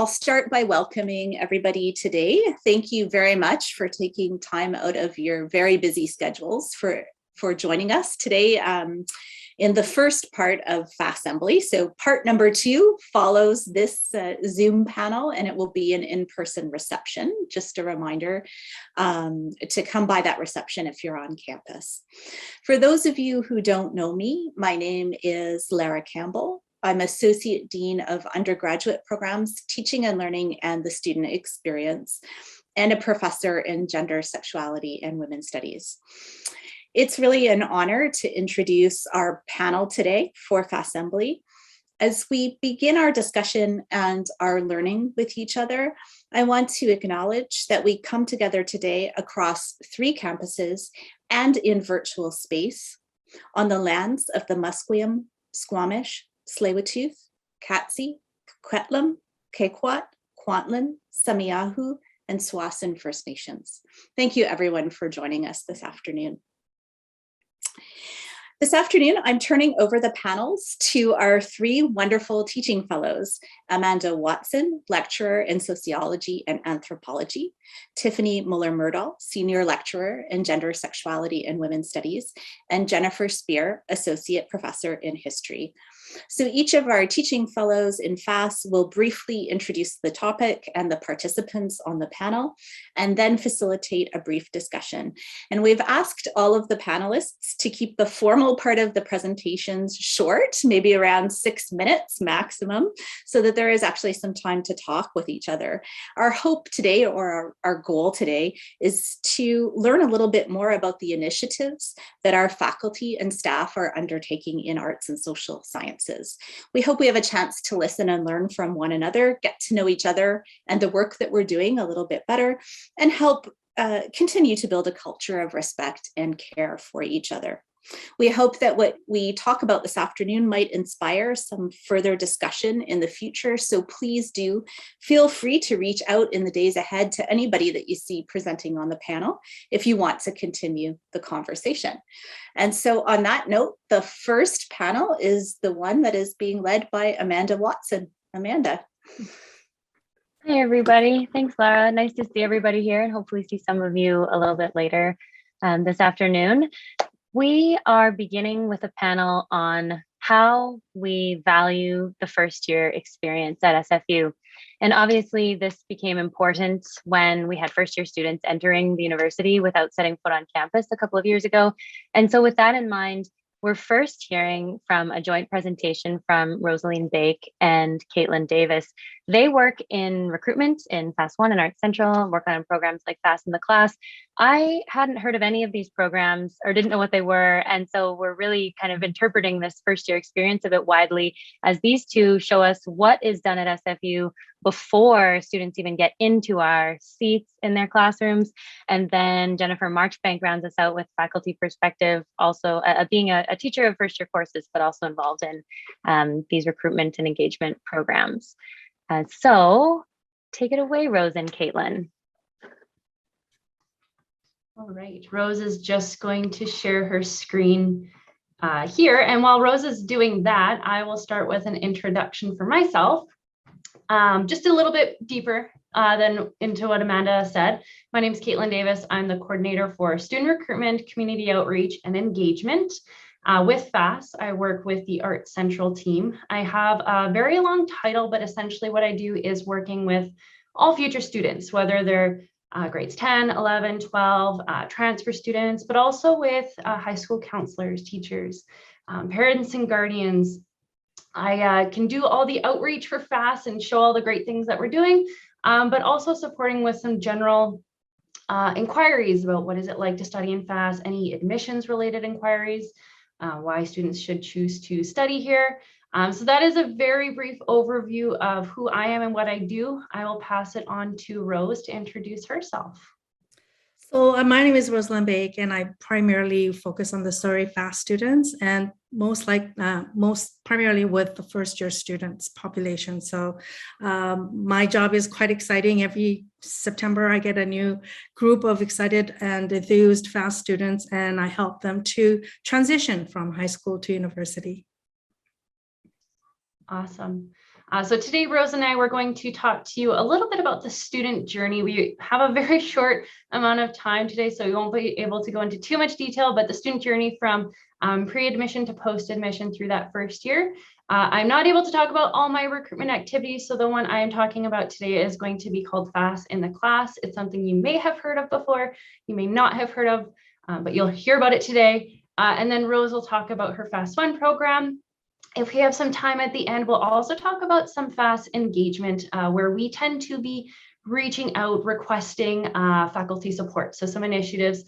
I'll start by welcoming everybody today. Thank you very much for taking time out of your very busy schedules for joining us today in the first part of FASSembly. So part number 2 follows this Zoom panel, and it will be an in-person reception. Just a reminder to come by that reception if you're on campus. For those of you who don't know me, my name is Lara Campbell. I'm Associate Dean of Undergraduate Programs, Teaching and Learning and the Student Experience, and a professor in Gender, Sexuality, and Women's Studies. It's really an honor to introduce our panel today for FASSembly. As we begin our discussion and our learning with each other, I want to acknowledge that we come together today across 3 campuses and in virtual space on the lands of the Musqueam, Squamish, Tsleil-Waututh, Katzie, Kaitlan, Kekwat, Kwantlen, Samiahu, and Tsawwassen First Nations. Thank you everyone for joining us this afternoon. This afternoon, I'm turning over the panels to our 3 wonderful teaching fellows, Amanda Watson, lecturer in Sociology and Anthropology, Tiffany Muller Myrdahl, senior lecturer in Gender, Sexuality, and Women's Studies, and Jennifer Spear, associate professor in History. So each of our teaching fellows in FASS will briefly introduce the topic and the participants on the panel, and then facilitate a brief discussion. And we've asked all of the panelists to keep the formal part of the presentations short, maybe around 6 minutes maximum, so that there is actually some time to talk with each other. Our hope today, or our goal today, is to learn a little bit more about the initiatives that our faculty and staff are undertaking in arts and social sciences. We hope we have a chance to listen and learn from one another, get to know each other and the work that we're doing a little bit better, and help continue to build a culture of respect and care for each other. We hope that what we talk about this afternoon might inspire some further discussion in the future. So please do feel free to reach out in the days ahead to anybody that you see presenting on the panel if you want to continue the conversation. And so on that note, the first panel is the one that is being led by Amanda Watson. Amanda. Hi, everybody. Thanks, Lara. Nice to see everybody here and hopefully see some of you a little bit later this afternoon. We are beginning with a panel on how we value the first year experience at SFU. And obviously this became important when we had first year students entering the university without setting foot on campus a couple of years ago. And so with that in mind, we're first hearing from a joint presentation from Rosaline Baik and Kaitlan Davis. They work in recruitment in FASS 1 and Arts Central, work on programs like FASS in the Class. I hadn't heard of any of these programs or didn't know what they were. And so we're really kind of interpreting this first year experience a bit widely as these two show us what is done at SFU before students even get into our seats in their classrooms. And then Jennifer Marchbank rounds us out with faculty perspective, also being a teacher of first year courses, but also involved in these recruitment and engagement programs. So take it away, Rose and Kaitlan. All right, Rose is just going to share her screen here. And while Rose is doing that, I will start with an introduction for myself. Just a little bit deeper than into what Amanda said. My name is Kaitlan Davis. I'm the coordinator for student recruitment, community outreach, and engagement. With FASS, I work with the Arts Central team. I have a very long title, but essentially what I do is working with all future students, whether they're grades 10, 11, 12, transfer students, but also with high school counselors, teachers, parents and guardians. I can do all the outreach for FASS and show all the great things that we're doing, but also supporting with some general inquiries about what is it like to study in FASS, any admissions related inquiries, why students should choose to study here. So that is a very brief overview of who I am and what I do. I will pass it on to Rose to introduce herself. So my name is Rosaline Baik, and I primarily focus on the Surrey FASS students, and most primarily with the first year students population. So my job is quite exciting. Every September, I get a new group of excited and enthused FASS students, and I help them to transition from high school to university. Awesome. So today, Rose and I were going to talk to you a little bit about the student journey. We have a very short amount of time today, so we won't be able to go into too much detail, but the student journey from pre-admission to post-admission through that first year. I'm not able to talk about all my recruitment activities, so the one I am talking about today is going to be called FASS in the Class. It's something you may have heard of before, you may not have heard of, but you'll hear about it today. And then Rose will talk about her FASS 1 program. If we have some time at the end, we'll also talk about some FASS engagement where we tend to be reaching out, requesting faculty support. So some initiatives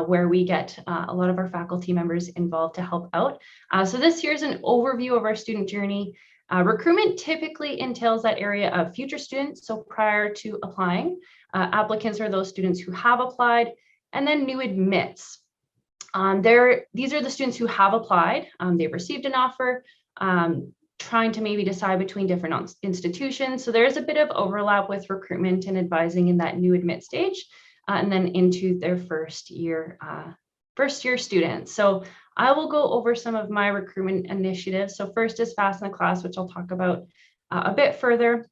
where we get a lot of our faculty members involved to help out. So this here's an overview of our student journey. Recruitment typically entails that area of future students, so prior to applying. Applicants are those students who have applied, and then new admits. These are the students who have applied, they've received an offer, trying to maybe decide between different institutions. So there's a bit of overlap with recruitment and advising in that new admit stage, and then into their first year students. So I will go over some of my recruitment initiatives. So first is FASS in the Class, which I'll talk about a bit further.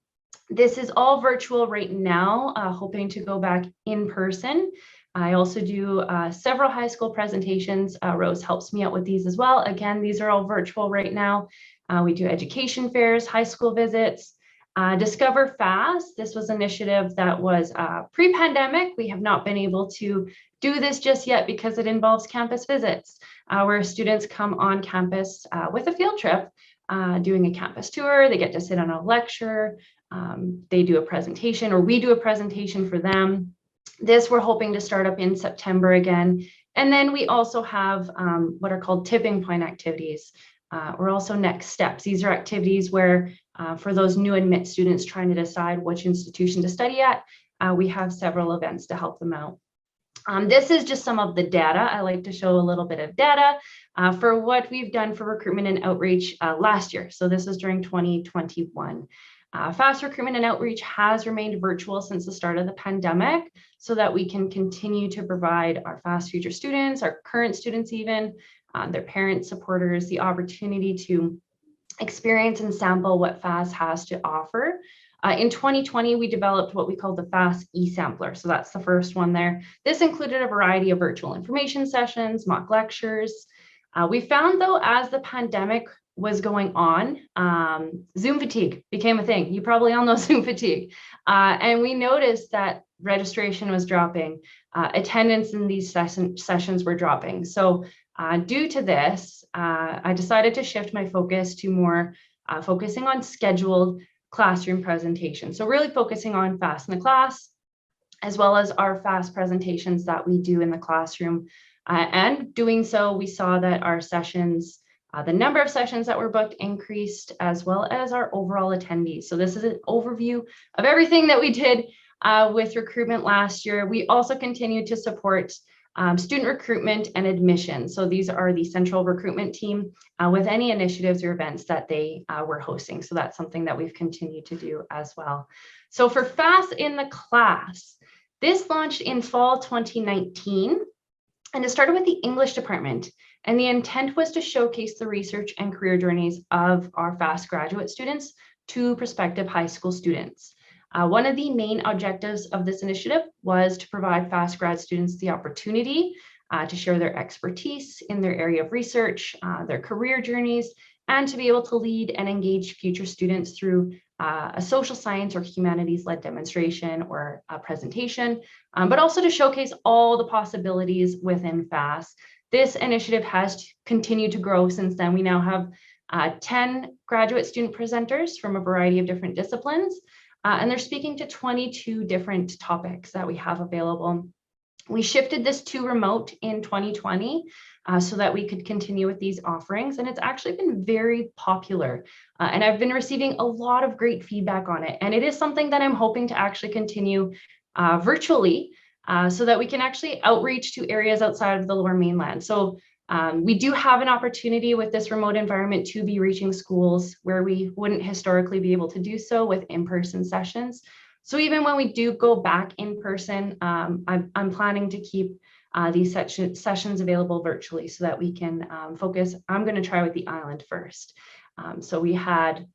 This is all virtual right now, hoping to go back in person. I also do several high school presentations. Rose helps me out with these as well. Again, these are all virtual right now. We do education fairs, high school visits. Discover FASS. This was an initiative that was pre-pandemic. We have not been able to do this just yet because it involves campus visits, where students come on campus with a field trip, doing a campus tour. They get to sit on a lecture. They do a presentation, or we do a presentation for them. This we're hoping to start up in September again. And then we also have what are called tipping point activities, or also next steps. These are activities where for those new admit students trying to decide which institution to study at, we have several events to help them out. This is just some of the data. I like to show a little bit of data for what we've done for recruitment and outreach last year. So this is during 2021. FASS recruitment and outreach has remained virtual since the start of the pandemic, so that we can continue to provide our FASS future students, our current students even, their parents, supporters, the opportunity to experience and sample what FASS has to offer. In 2020, we developed what we call the FASS e-sampler. So that's the first one there. This included a variety of virtual information sessions, mock lectures. We found though, as the pandemic was going on, Zoom fatigue became a thing. You probably all know Zoom fatigue. And we noticed that registration was dropping, attendance in these sessions were dropping. So due to this, I decided to shift my focus to more focusing on scheduled classroom presentations. So really focusing on FASS in the Class, as well as our FASS presentations that we do in the classroom. And doing so, we saw that our sessions, the number of sessions that were booked increased, as well as our overall attendees. So this is an overview of everything that we did with recruitment last year. We also continue to support student recruitment and admission. So these are the central recruitment team with any initiatives or events that they were hosting. So that's something that we've continued to do as well. So for FASS in the Class, this launched in fall 2019, and it started with the English department. And the intent was to showcase the research and career journeys of our FASS graduate students to prospective high school students. One of the main objectives of this initiative was to provide FASS grad students the opportunity to share their expertise in their area of research, their career journeys, and to be able to lead and engage future students through a social science or humanities-led demonstration or a presentation, but also to showcase all the possibilities within FASS. This initiative has continued to grow since then. We now have 10 graduate student presenters from a variety of different disciplines, and they're speaking to 22 different topics that we have available. We shifted this to remote in 2020 so that we could continue with these offerings, and it's actually been very popular. And I've been receiving a lot of great feedback on it, and it is something that I'm hoping to actually continue virtually so that we can actually outreach to areas outside of the Lower Mainland. So we do have an opportunity with this remote environment to be reaching schools where we wouldn't historically be able to do so with in-person sessions. So even when we do go back in person, I'm planning to keep these sessions available virtually so that we can focus. I'm going to try with the island first. So we had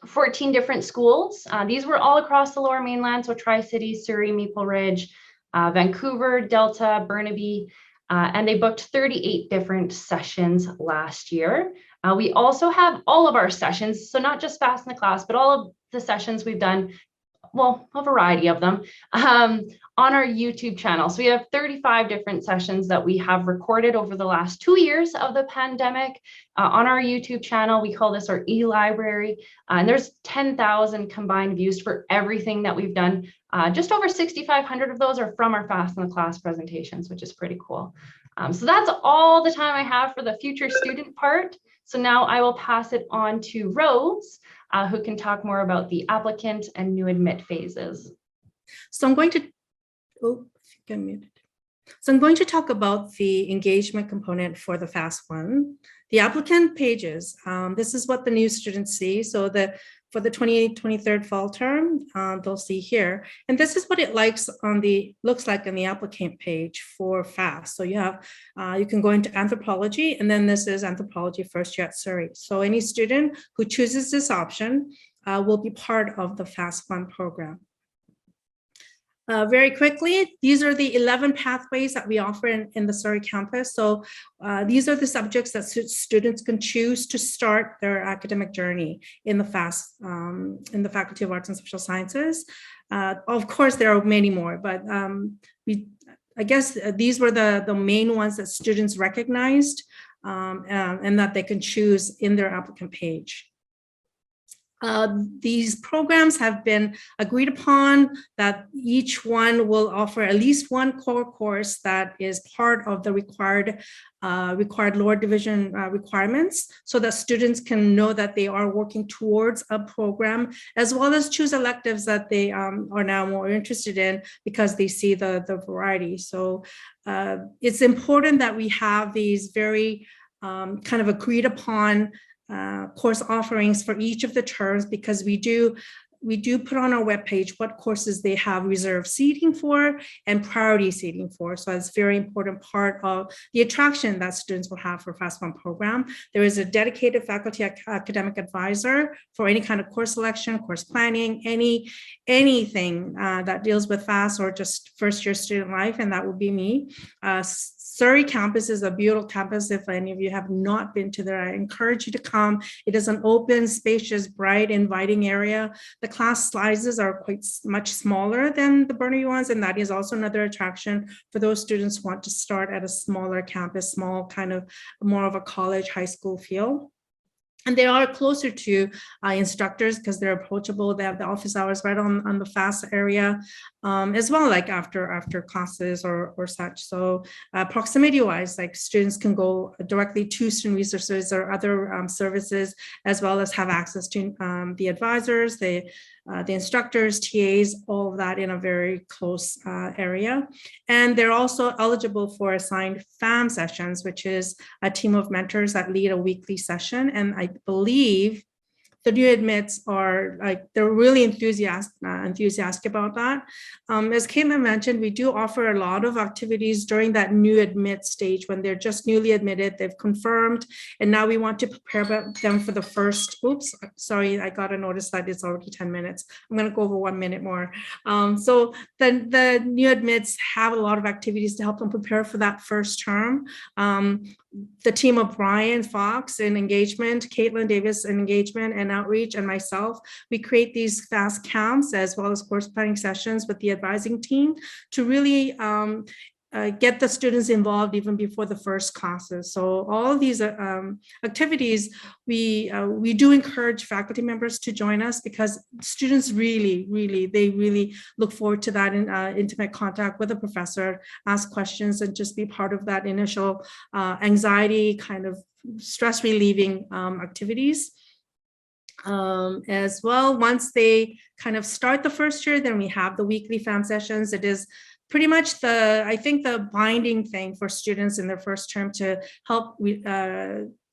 14 different schools. These were all across the Lower Mainland, so Tri-Cities, Surrey, Maple Ridge, Vancouver, Delta, Burnaby, and they booked 38 different sessions last year. We also have all of our sessions, so not just FASS in the class, but all of the sessions we've done, well, a variety of them, on our YouTube channel. So we have 35 different sessions that we have recorded over the last 2 years of the pandemic on our YouTube channel. We call this our e-library, and there's 10,000 combined views for everything that we've done. Just over 6,500 of those are from our FASS in the class presentations, which is pretty cool. So that's all the time I have for the future student part. So now I will pass it on to Rose, who can talk more about the applicant and new admit phases. So I'm going to, oh, I think I'm muted. So I'm going to talk about the engagement component for the FASS one. The applicant pages, this is what the new students see. So for the 23rd fall term, they'll see here. And this is what it looks like on the applicant page for FASS. So you have, you can go into Anthropology, and then this is Anthropology first year at Surrey. So any student who chooses this option will be part of the FASS 1 program. Very quickly, these are the 11 pathways that we offer in the Surrey campus. So these are the subjects that students can choose to start their academic journey in the FASS, in the Faculty of Arts and Social Sciences. Of course, there are many more, but I guess these were the main ones that students recognized and that they can choose in their applicant page. These programs have been agreed upon that each one will offer at least one core course that is part of the required lower division requirements, so that students can know that they are working towards a program, as well as choose electives that they are now more interested in because they see the variety. So it's important that we have these very kind of agreed upon course offerings for each of the terms, because we do put on our webpage what courses they have reserved seating for and priority seating for. So it's a very important part of the attraction that students will have for FASS 1 program. There is a dedicated faculty academic advisor for any kind of course selection, course planning, anything that deals with FASS or just first year student life, and that would be me. Surrey campus is a beautiful campus. If any of you have not been to there, I encourage you to come. It is an open, spacious, bright, inviting area. The class sizes are quite much smaller than the Burnaby ones, and that is also another attraction for those students who want to start at a smaller campus, small, kind of more of a college, high school feel. And they are closer to instructors because they're approachable. They have the office hours right on the FASS area, as well, like after classes or such. So proximity wise, like students can go directly to student resources or other services, as well as have access to the advisors, the instructors, TAs, all of that in a very close area. And they're also eligible for assigned FAM sessions, which is a team of mentors that lead a weekly session. And I believe the new admits are they're really enthusiastic about that. As Kaitlan mentioned, we do offer a lot of activities during that new admit stage when they're just newly admitted, they've confirmed, and now we want to prepare them for the first, oops, sorry, I got a notice that it's already 10 minutes. I'm gonna go over 1 minute more. So the new admits have a lot of activities to help them prepare for that first term. The team of Brian Fox in engagement, Kaitlan Davis in engagement and outreach, and myself, we create these FASS camps as well as course planning sessions with the advising team to really get the students involved even before the first classes. So all of these activities, we do encourage faculty members to join us, because students really look forward to that intimate contact with a professor, ask questions, and just be part of that initial anxiety, kind of stress relieving activities. As well, once they kind of start the first year, then we have the weekly FAM sessions. It is pretty much I think the binding thing for students in their first term to help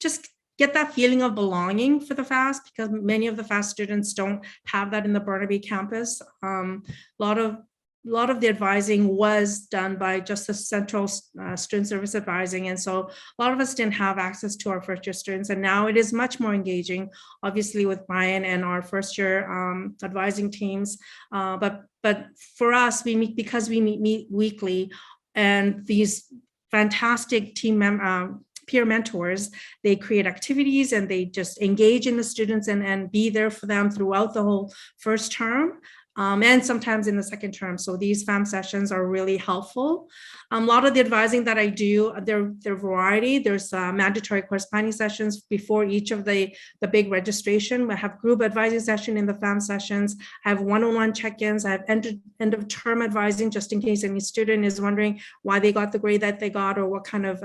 just get that feeling of belonging for the FASS, because many of the FASS students don't have that in the Burnaby campus. A lot of lot of the advising was done by just the central student service advising. And so a lot of us didn't have access to our first year students. And now it is much more engaging, obviously with Brian and our first year advising teams. But for us, we meet weekly, and these fantastic peer mentors, they create activities and they just engage in the students and be there for them throughout the whole first term. And sometimes in the second term. So these FAM sessions are really helpful. A lot of the advising that I do, they're variety. There's mandatory course planning sessions before each of the big registration. I have group advising session in the FAM sessions. I have one-on-one check-ins. I have end of term advising, just in case any student is wondering why they got the grade that they got or what kind of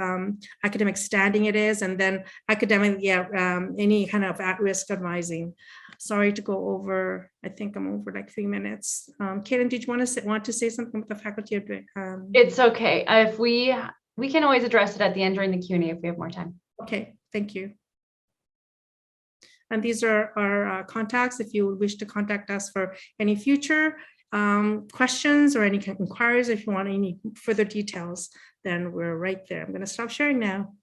academic standing it is. And then academic, any kind of at-risk advising. Sorry to go over. I think I'm over like 3 minutes. Kaitlan, did you want to say something with the faculty? It's okay. If we can always address it at the end during the Q&A if we have more time. Okay, thank you. And these are our contacts if you wish to contact us for any future questions or any inquiries. If you want any further details, then we're right there. I'm going to stop sharing now.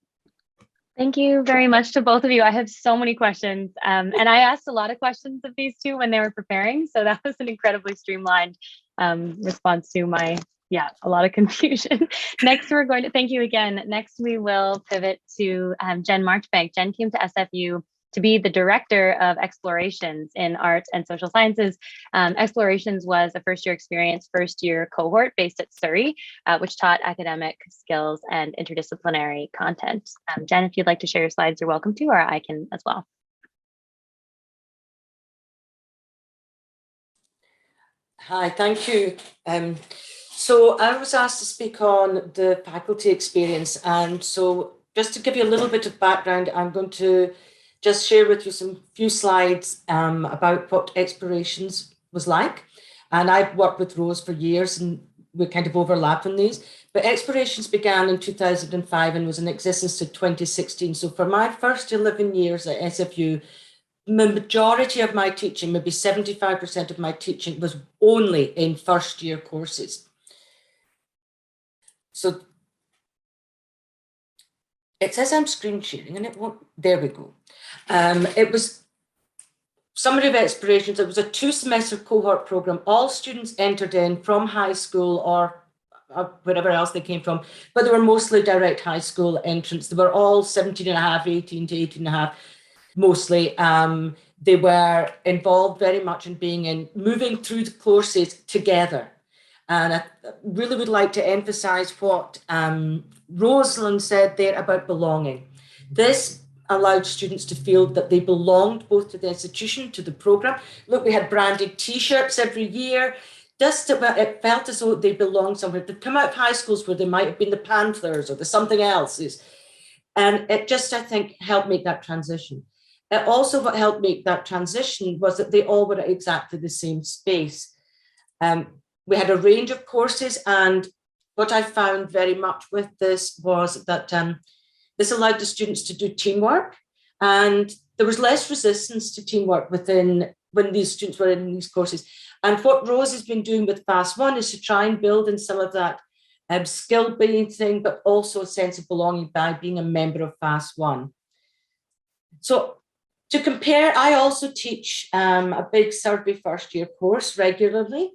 Thank you very much to both of you. I have so many questions, and I asked a lot of questions of these two when they were preparing, so that was an incredibly streamlined response to my, a lot of confusion. Next, we're going to, thank you again. Next, we will pivot to Jen Marchbank. Jen came to SFU to be the director of explorations in arts and social sciences. Explorations was a first-year experience, first-year cohort based at Surrey, which taught academic skills and interdisciplinary content. Jen, if you'd like to share your slides, you're welcome to, or I can as well. Hi, thank you. So I was asked to speak on the faculty experience, and so just to give you a little bit of background, I'm going to just share with you some few slides about what explorations was like. And I've worked with Rose for years and we kind of overlap on these. But explorations began in 2005 and was in existence to 2016. So for my first 11 years at SFU, the majority of my teaching, maybe 75% of my teaching, was only in first year courses. So it says I'm screen sharing and it won't, there we go. It was summary of explorations. It was a 2-semester cohort program. All students entered in from high school or wherever else they came from, but they were mostly direct high school entrants. They were all 17 and a half, 18 to 18 and a half, mostly. They were involved very much in moving through the courses together. And I really would like to emphasize what Rosaline said there about belonging. This allowed students to feel that they belonged both to the institution, to the program. Look, we had branded T-shirts every year. Just it felt as though they belonged somewhere. They'd come out of high schools where they might have been the Panthers or the something else's. And it just, I think, helped make that transition. It also what helped make that transition was that they all were at exactly the same space. We had a range of courses, and what I found very much with this was that this allowed the students to do teamwork, and there was less resistance to teamwork when these students were in these courses. And what Rose has been doing with FASS1 is to try and build in some of that skill-building thing, but also a sense of belonging by being a member of FASS1. So to compare, I also teach a big Surrey first-year course regularly,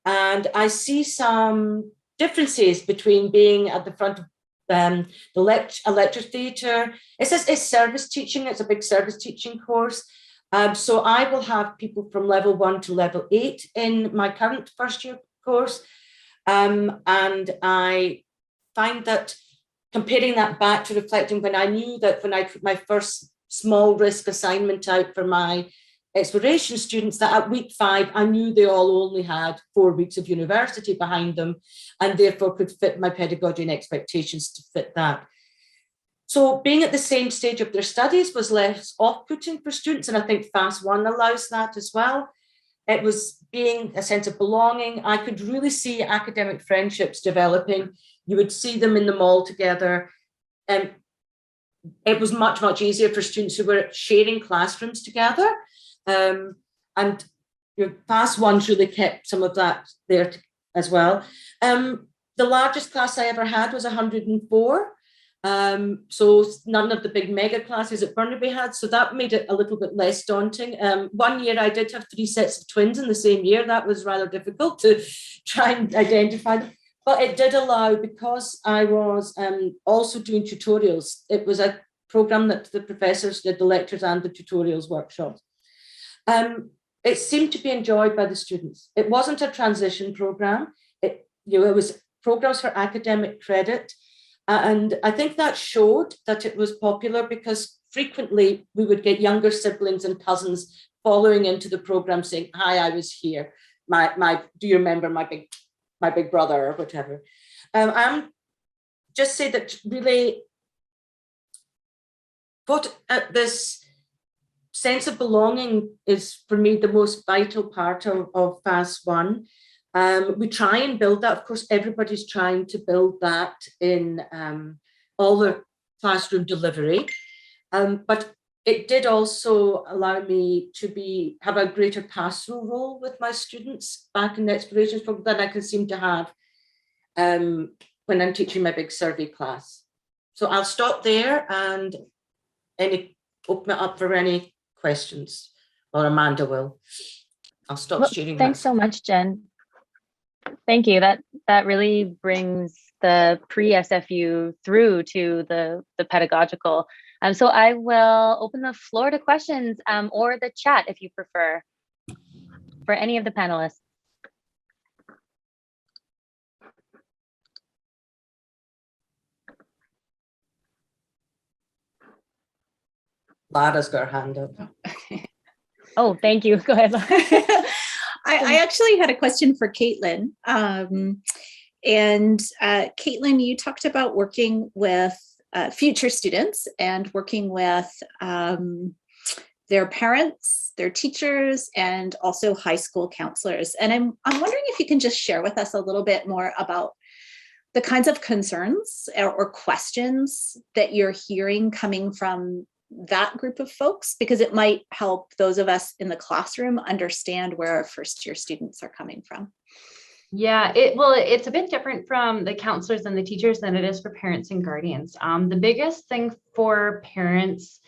and I see some differences between being at the front of a lecture theatre. It says it's service teaching. It's a big service teaching course. So I will have people from level 1 to level 8 in my current first year course. And I find that comparing that back to reflecting when I knew that when I put my first small risk assignment out for my exploration students, that at week 5, I knew they all only had 4 weeks of university behind them and therefore could fit my pedagogy and expectations to fit that. So being at the same stage of their studies was less off-putting for students, and I think FASS1 allows that as well. It was being a sense of belonging. I could really see academic friendships developing. You would see them in the mall together. And it was much, much easier for students who were sharing classrooms together. And FASS1 really kept some of that there as well. The largest class I ever had was 104. So none of the big mega classes that Burnaby had. So that made it a little bit less daunting. One year I did have 3 sets of twins in the same year. That was rather difficult to try and identify them. But it did allow, because I was also doing tutorials, it was a program that the professors did the lectures and the tutorials workshops. It seemed to be enjoyed by the students. It wasn't a transition program. It was programs for academic credit. And I think that showed that it was popular, because frequently we would get younger siblings and cousins following into the program saying, "Hi, I was here. Do you remember my big brother," or whatever. I'm just say that really this sense of belonging is, for me, the most vital part of FASS1. We try and build that. Of course, everybody's trying to build that in all the classroom delivery. But it did also allow me to have a greater pastoral role with my students back in the explorations program than I can seem to have when I'm teaching my big survey class. So I'll stop there and open it up for any questions, or Amanda will. I'll stop sharing. Thanks so much, Jen. Thank you. That really brings the pre-SFU through to the pedagogical. So I will open the floor to questions or the chat if you prefer, for any of the panelists. Lara's got her hand up. Oh, thank you. Go ahead, Lara. I actually had a question for Kaitlan. Kaitlan, you talked about working with future students and working with their parents, their teachers, and also high school counselors. And I'm wondering if you can just share with us a little bit more about the kinds of concerns or questions that you're hearing coming from that group of folks, because it might help those of us in the classroom understand where our first year students are coming from. Yeah, it's a bit different from the counselors and the teachers than it is for parents and guardians. The biggest thing for parents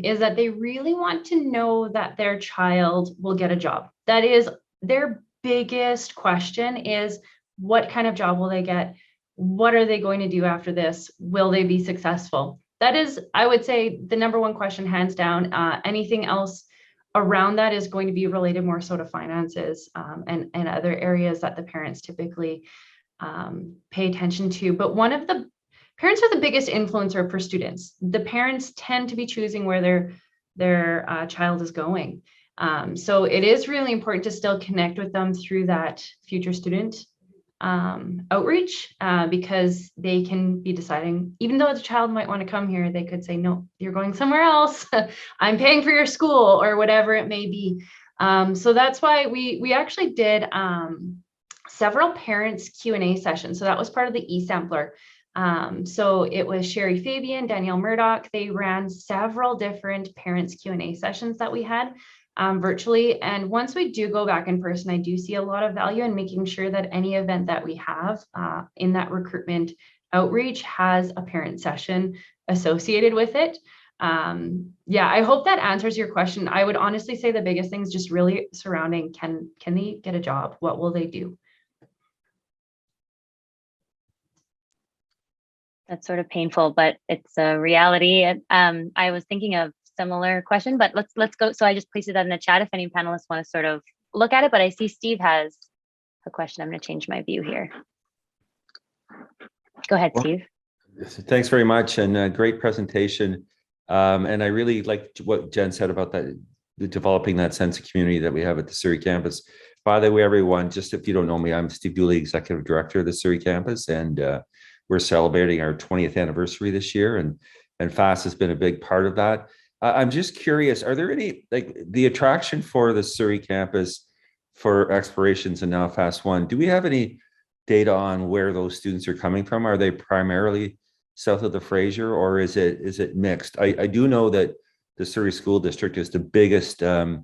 is that they really want to know that their child will get a job. That is their biggest question, is what kind of job will they get? What are they going to do after this? Will they be successful? That is, I would say, the number one question, hands down. Anything else around that is going to be related more so to finances and other areas that the parents typically pay attention to. But one of the parents are the biggest influencer for students. The parents tend to be choosing where their child is going. So it is really important to still connect with them through that future student outreach, because they can be deciding, even though the child might want to come here, they could say, "No, you're going somewhere else. I'm paying for your school," or whatever it may be. So that's why we actually did several parents Q&A sessions. So that was part of the e-sampler. So it was Sherry Fabian, Danielle Murdoch. They ran several different parents Q&A sessions that we had virtually. And once we do go back in person, I do see a lot of value in making sure that any event that we have in that recruitment outreach has a parent session associated with it. Yeah, I hope that answers your question. I would honestly say the biggest thing is just really surrounding, can they get a job? What will they do? That's sort of painful, but it's a reality. I was thinking of similar question, but let's go. So I just pasted that in the chat if any panelists want to sort of look at it, but I see Steve has a question. I'm going to change my view here. Go ahead, Steve. Thanks very much, and great presentation. And I really liked what Jen said about that, developing that sense of community that we have at the Surrey campus. By the way, everyone, just if you don't know me, I'm Steve Dooley, Executive Director of the Surrey campus, and we're celebrating our 20th anniversary this year, and FASS has been a big part of that. I'm just curious, are there any, like, the attraction for the Surrey campus for explorations and now FASS1, do we have any data on where those students are coming from? Are they primarily south of the Fraser, or is it mixed? I do know that the Surrey School District is the biggest of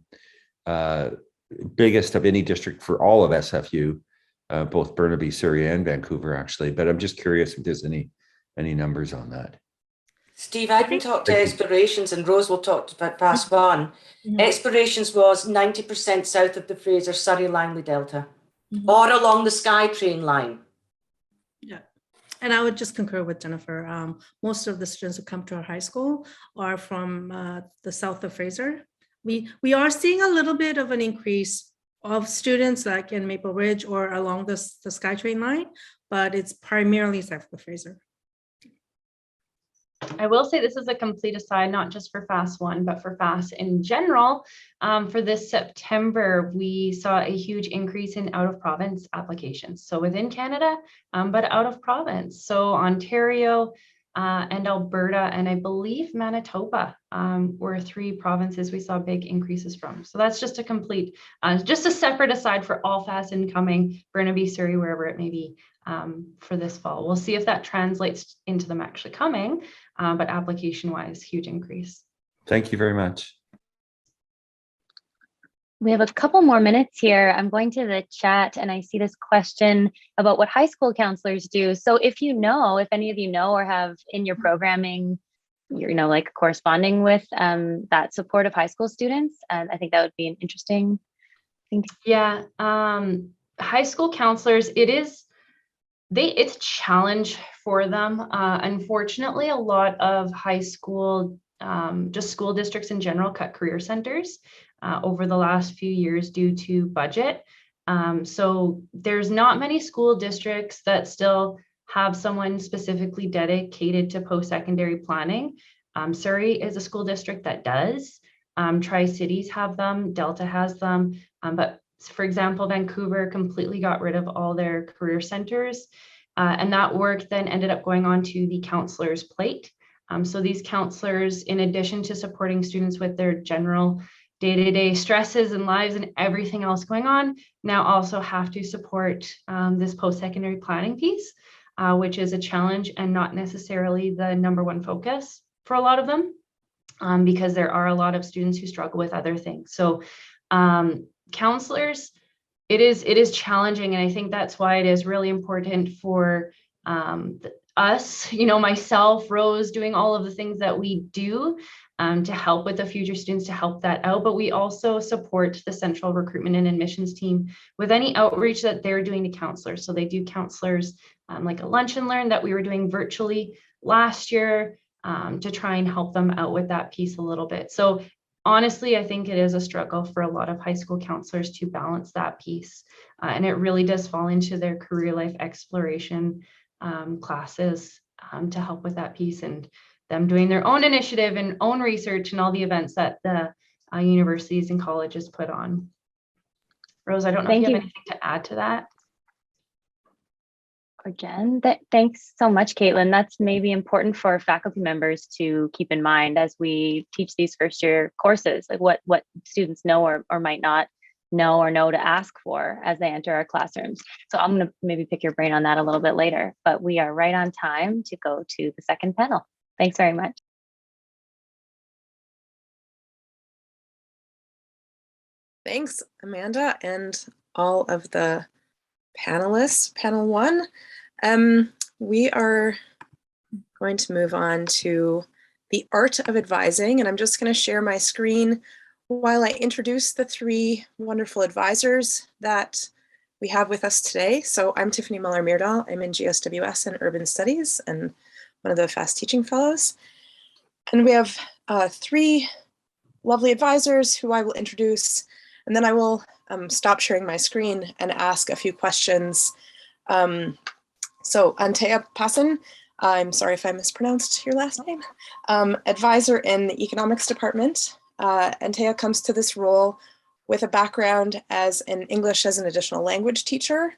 any district for all of SFU. both Burnaby, Surrey, and Vancouver, actually. But I'm just curious if there's any numbers on that. Steve, I can talk to explorations, and Rose will talk about FASS 1. Explorations was 90% south of the Fraser, Surrey, Langley Delta, or along the SkyTrain line. Yeah, and I would just concur with Jennifer. Most of the students who come to our high school are from the south of Fraser. We are seeing a little bit of an increase of students like in Maple Ridge or along the SkyTrain line, but it's primarily south of Fraser. I will say this is a complete aside, not just for FASS 1, but for FASS in general. For this September, we saw a huge increase in out-of-province applications. So within Canada, but out of province. So Ontario and Alberta, and I believe Manitoba were 3 provinces we saw big increases from. So that's just a complete, just a separate aside for all FASS incoming, Burnaby, Surrey, wherever it may be. For this fall. We'll see if that translates into them actually coming, but application-wise, huge increase. Thank you very much. We have a couple more minutes here. I'm going to the chat and I see this question about what high school counselors do. So if any of you know or have in your programming, like corresponding with that support of high school students, I think that would be an interesting thing. Yeah, high school counselors, it's a challenge for them. Unfortunately, a lot of high school, just school districts in general, cut career centers over the last few years due to budget. So there's not many school districts that still have someone specifically dedicated to post-secondary planning. Surrey is a school district that does. Tri-Cities have them, Delta has them, but for example, Vancouver completely got rid of all their career centers, and that work then ended up going on to the counselor's plate. So these counselors, in addition to supporting students with their general day-to-day stresses and lives and everything else going on, now also have to support this post-secondary planning piece, which is a challenge and not necessarily the #1 focus for a lot of them, because there are a lot of students who struggle with other things. So counselors, it is challenging, and I think that's why it is really important for us, myself, Rose, doing all of the things that we do to help with the future students, to help that out. But we also support the central recruitment and admissions team with any outreach that they're doing to counselors. So they do counselors like a lunch and learn that we were doing virtually last year to try and help them out with that piece a little bit. So honestly, I think it is a struggle for a lot of high school counselors to balance that piece. And it really does fall into their career life exploration classes to help with that piece, and them doing their own initiative and own research and all the events that the universities and colleges put on. Rose, I don't know if you have anything to add to that. Again, thanks so much, Caitlin. That's maybe important for faculty members to keep in mind as we teach these first year courses, like what students know or might not know to ask for as they enter our classrooms. So I'm going to maybe pick your brain on that a little bit later, but we are right on time to go to the second panel. Thanks very much. Thanks, Amanda, and all of the panelists. Panel 1. We are going to move on to the art of advising, and I'm just going to share my screen while I introduce the 3 wonderful advisors that we have with us today. So I'm Tiffany Muller Myrdahl. I'm in GSWS and Urban Studies and one of the FASS teaching fellows. And we have 3 lovely advisors who I will introduce, and then I will stop sharing my screen and ask a few questions. So Anthea Pasin, I'm sorry if I mispronounced your last name, advisor in the economics department. Anthea comes to this role with a background as an English as an additional language teacher,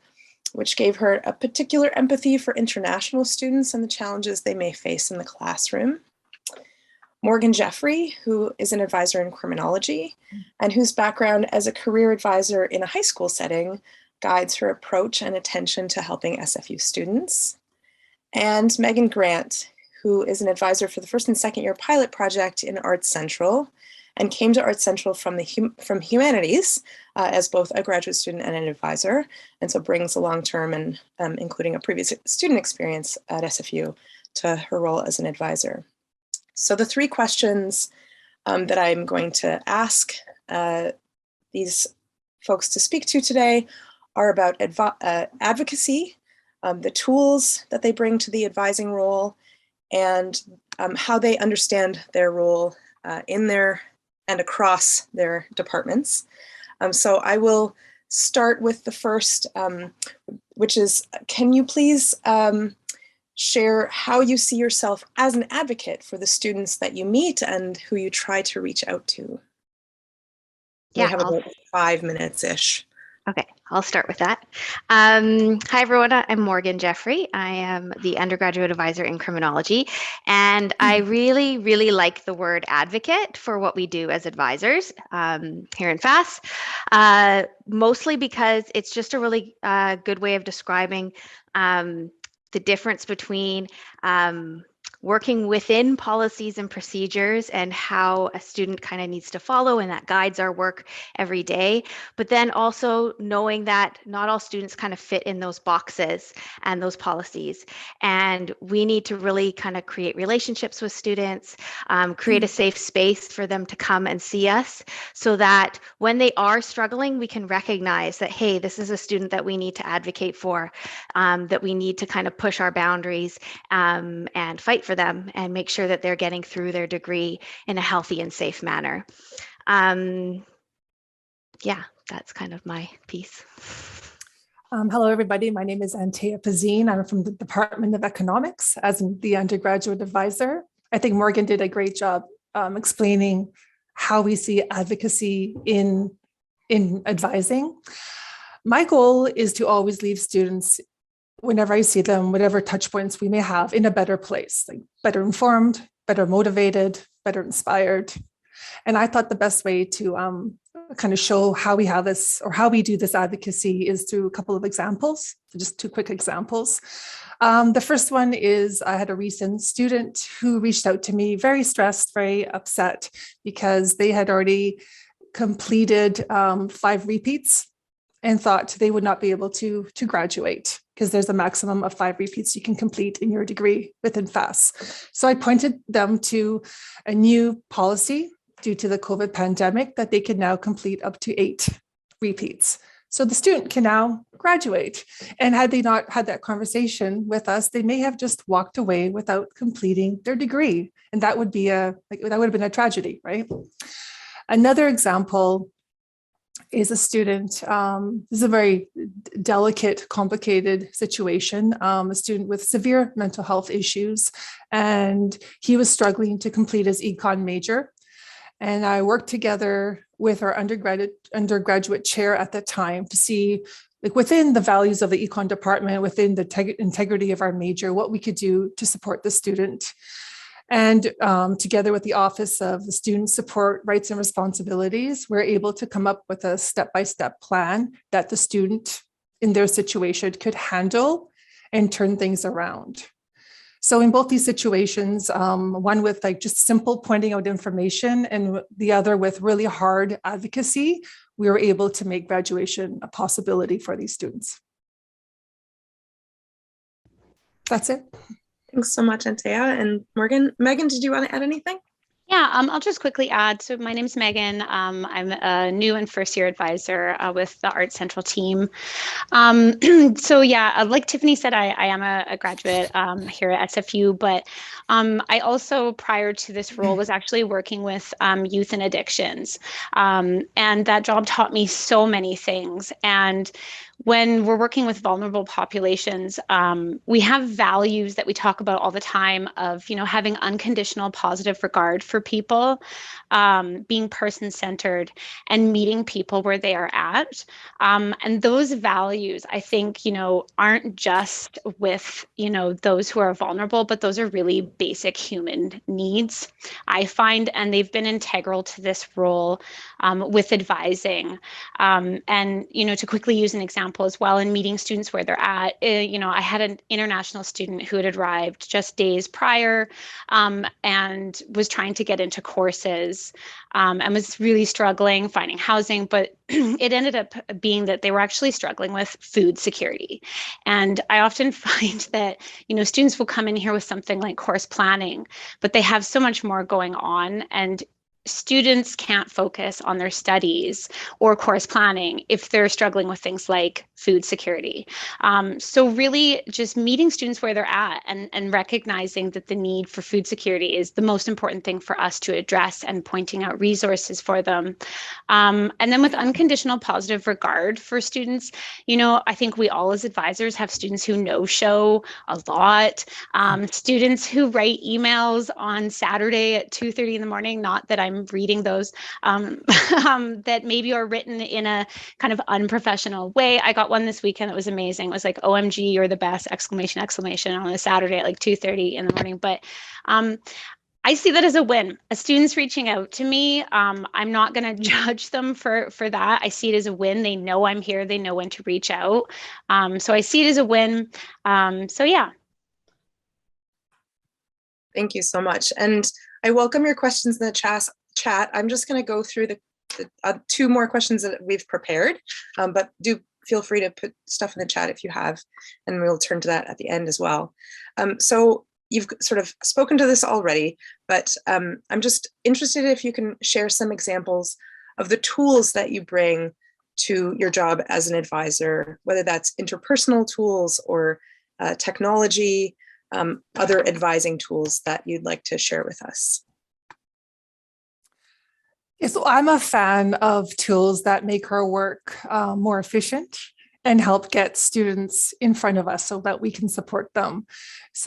which gave her a particular empathy for international students and the challenges they may face in the classroom. Morgan Jeffrey, who is an advisor in criminology and whose background as a career advisor in a high school setting guides her approach and attention to helping SFU students. And Meghan Grant, who is an advisor for the 1st and 2nd year pilot project in Arts Central and came to Art Central from humanities as both a graduate student and an advisor, and so brings a long-term and including a previous student experience at SFU to her role as an advisor. So the three questions that I'm going to ask these folks to speak to today are about advocacy, the tools that they bring to the advising role, and how they understand their role in their and across their departments. So I will start with the first, which is, can you please share how you see yourself as an advocate for the students that you meet and who you try to reach out to? Yeah, we have about 5 minutes-ish. Okay, I'll start with that. Hi, everyone. I'm Morgan Jeffrey. I am the undergraduate advisor in criminology, and I really, really like the word advocate for what we do as advisors here in FASS, mostly because it's just a really good way of describing the difference between working within policies and procedures and how a student kind of needs to follow, and that guides our work every day. But then also knowing that not all students kind of fit in those boxes and those policies. And we need to really kind of create relationships with students, create a safe space for them to come and see us so that when they are struggling, we can recognize that, hey, this is a student that we need to advocate for, that we need to kind of push our boundaries and fight for them and make sure that they're getting through their degree in a healthy and safe manner. Yeah, that's kind of my piece. Hello, everybody. My name is Anthea Pasin. I'm from the Department of Economics as the undergraduate advisor. I think Morgan did a great job explaining how we see advocacy in advising. My goal is to always leave students, whenever I see them, whatever touch points we may have, in a better place, like better informed, better motivated, better inspired. And I thought the best way to kind of show how we have this or how we do this advocacy is through a couple of examples, just 2 quick examples. The first one is I had a recent student who reached out to me very stressed, very upset because they had already completed 5 repeats and thought they would not be able to graduate because there's a maximum of 5 repeats you can complete in your degree within FASS. So I pointed them to a new policy due to the COVID pandemic that they can now complete up to 8 repeats. So the student can now graduate. And had they not had that conversation with us, they may have just walked away without completing their degree. And that would be that would have been a tragedy, right? Another example is a student, this is a very delicate, complicated situation, a student with severe mental health issues, and he was struggling to complete his econ major. And I worked together with our undergraduate chair at the time to see, like, within the values of the econ department, within the integrity of our major, what we could do to support the student. And together with the Office of the Student Support Rights and Responsibilities, we're able to come up with a step-by-step plan that the student in their situation could handle and turn things around. So in both these situations, one with like just simple pointing out information and the other with really hard advocacy, we were able to make graduation a possibility for these students. That's it. Thanks so much, Anthea and Morgan. Meghan, did you want to add anything? Yeah, I'll just quickly add. So my name is Meghan. I'm a new and first year advisor with the Art Central team. So yeah, like Tiffany said, I am a graduate here at SFU, but I also, prior to this role, was actually working with youth and addictions. And that job taught me so many things. And when we're working with vulnerable populations, we have values that we talk about all the time of, having unconditional positive regard for people, being person-centered, and meeting people where they are at. And those values, I think, aren't just with, those who are vulnerable, but those are really basic human needs, I find, and they've been integral to this role with advising. And, to quickly use an example example as well in meeting students where they're at. I had an international student who had arrived just days prior and was trying to get into courses and was really struggling finding housing, but it ended up being that they were actually struggling with food security. And I often find that, students will come in here with something like course planning, but they have so much more going on, and students can't focus on their studies or course planning if they're struggling with things like food security. So really just meeting students where they're at and recognizing that the need for food security is the most important thing for us to address, and pointing out resources for them. And then with unconditional positive regard for students, I think we all as advisors have students who no-show a lot, students who write emails on Saturday at 2:30 in the morning, not that I'm reading those, that maybe are written in a kind of unprofessional way. I got one this weekend that was amazing. It was like, OMG, you're the best, exclamation, exclamation, on a Saturday at like 2:30 in the morning. But I see that as a win. A student's reaching out to me. I'm not going to judge them for that. I see it as a win. They know I'm here. They know when to reach out. So I see it as a win. So yeah. Thank you so much. And I welcome your questions in the chat. I'm just going to go through the two more questions that we've prepared, but do feel free to put stuff in the chat if you have, and we'll turn to that at the end as well. So you've sort of spoken to this already, but I'm just interested if you can share some examples of the tools that you bring to your job as an advisor, whether that's interpersonal tools or technology, other advising tools that you'd like to share with us. Yeah, so I'm a fan of tools that make our work more efficient and help get students in front of us so that we can support them.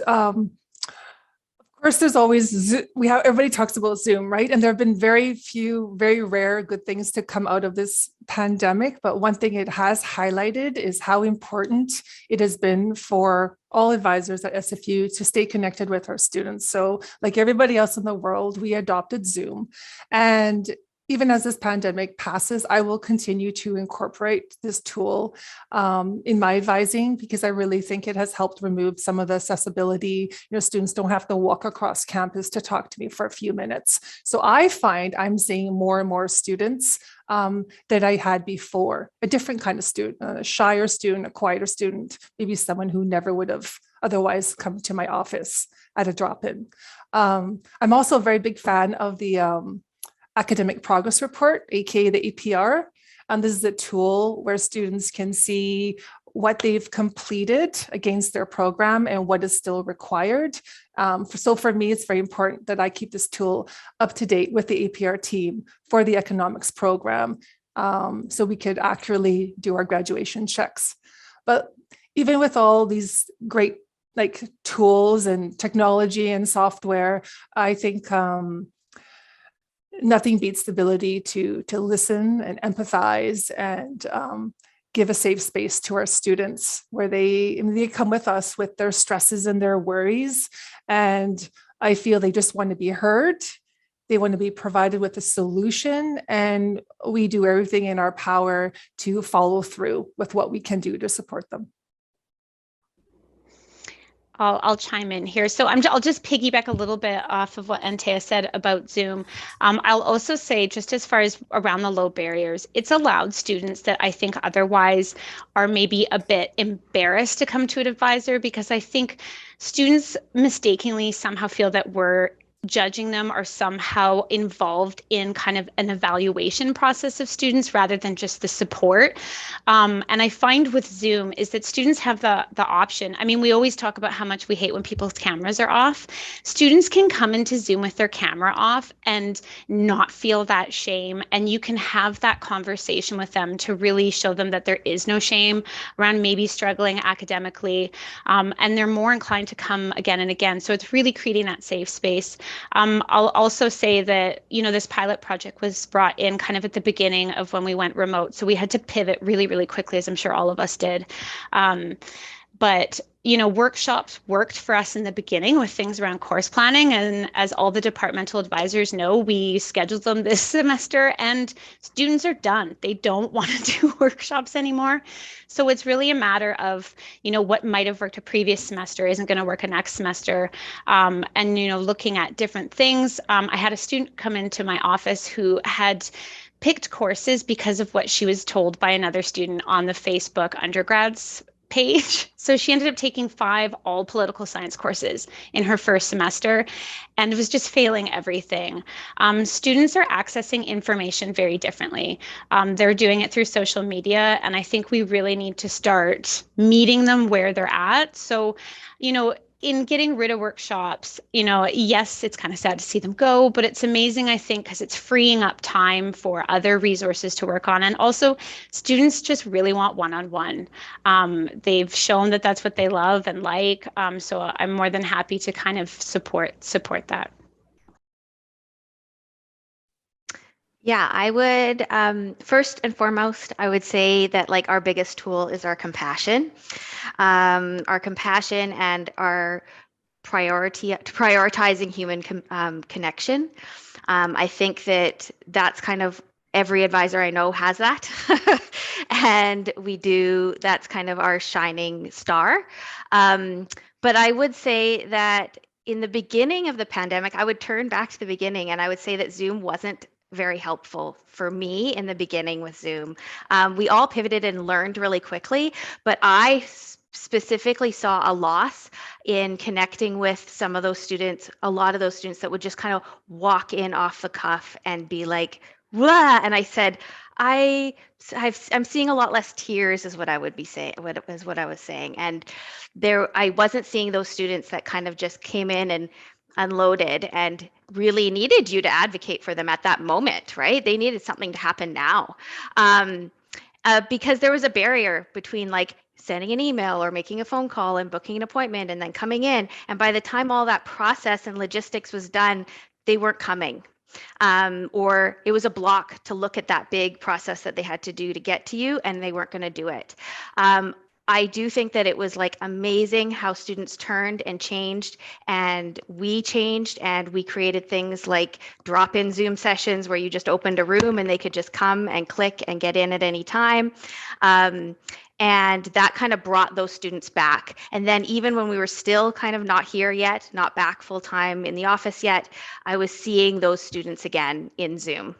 Of course, there's always, everybody talks about Zoom, right? And there have been very few, very rare good things to come out of this pandemic. But one thing it has highlighted is how important it has been for all advisors at SFU to stay connected with our students. So like everybody else in the world, we adopted Zoom. And even as this pandemic passes, I will continue to incorporate this tool in my advising, because I really think it has helped remove some of the accessibility. Students don't have to walk across campus to talk to me for a few minutes. So I find I'm seeing more and more students that I had before, a different kind of student, a shyer student, a quieter student, maybe someone who never would have otherwise come to my office at a drop-in. I'm also a very big fan of the Academic Progress Report, aka the APR. And this is a tool where students can see what they've completed against their program and what is still required. So for me, it's very important that I keep this tool up to date with the APR team for the economics program, so we could accurately do our graduation checks. But even with all these great tools and technology and software, I think nothing beats the ability to listen and empathize and give a safe space to our students where they come with us with their stresses and their worries. And I feel they just want to be heard. They want to be provided with a solution, and we do everything in our power to follow through with what we can do to support them. I'll chime in here. So I'll just piggyback a little bit off of what Anthea said about Zoom. I'll also say, just as far as around the low barriers, it's allowed students that I think otherwise are maybe a bit embarrassed to come to an advisor, because I think students mistakenly somehow feel that we're judging them or somehow involved in kind of an evaluation process of students rather than just the support. And I find with Zoom is that students have the option. I mean, we always talk about how much we hate when people's cameras are off. Students can come into Zoom with their camera off and not feel that shame. And you can have that conversation with them to really show them that there is no shame around maybe struggling academically. And they're more inclined to come again and again. So it's really creating that safe space. I'll also say that, this pilot project was brought in kind of at the beginning of when we went remote. So we had to pivot really, really quickly, as I'm sure all of us did. But workshops worked for us in the beginning with things around course planning. And as all the departmental advisors know, we scheduled them this semester and students are done. They don't want to do workshops anymore. So it's really a matter of, what might have worked a previous semester isn't going to work a next semester. And, looking at different things. I had a student come into my office who had picked courses because of what she was told by another student on the Facebook undergrads page. So she ended up taking 5 all political science courses in her first semester and was just failing everything. Students are accessing information very differently. They're doing it through social media, and I think we really need to start meeting them where they're at. So, in getting rid of workshops, yes, it's kind of sad to see them go, but it's amazing, I think, because it's freeing up time for other resources to work on. And also, students just really want one-on-one. They've shown that that's what they love and like. So I'm more than happy to kind of support that. Yeah, I would, first and foremost, I would say that like our biggest tool is our compassion and our prioritizing human connection. I think that's kind of every advisor I know has that. And that's kind of our shining star. But I would say that in the beginning of the pandemic, I would turn back to the beginning and I would say that Zoom wasn't very helpful for me in the beginning with Zoom. We all pivoted and learned really quickly, but I specifically saw a loss in connecting with some of those students, a lot of those students that would just kind of walk in off the cuff and be like, "Blah," and I said, I'm seeing a lot less tears is what I would be saying, what I was saying. And I wasn't seeing those students that kind of just came in and unloaded and really needed you to advocate for them at that moment, right? They needed something to happen now. Because there was a barrier between like sending an email or making a phone call and booking an appointment and then coming in. And by the time all that process and logistics was done, they weren't coming. Or it was a block to look at that big process that they had to do to get to you, and they weren't going to do it. I do think that it was like amazing how students turned and changed, and we changed, and we created things like drop-in Zoom sessions where you just opened a room and they could just come and click and get in at any time. And that kind of brought those students back. And then even when we were still kind of not here yet, not back full time in the office yet, I was seeing those students again in Zoom.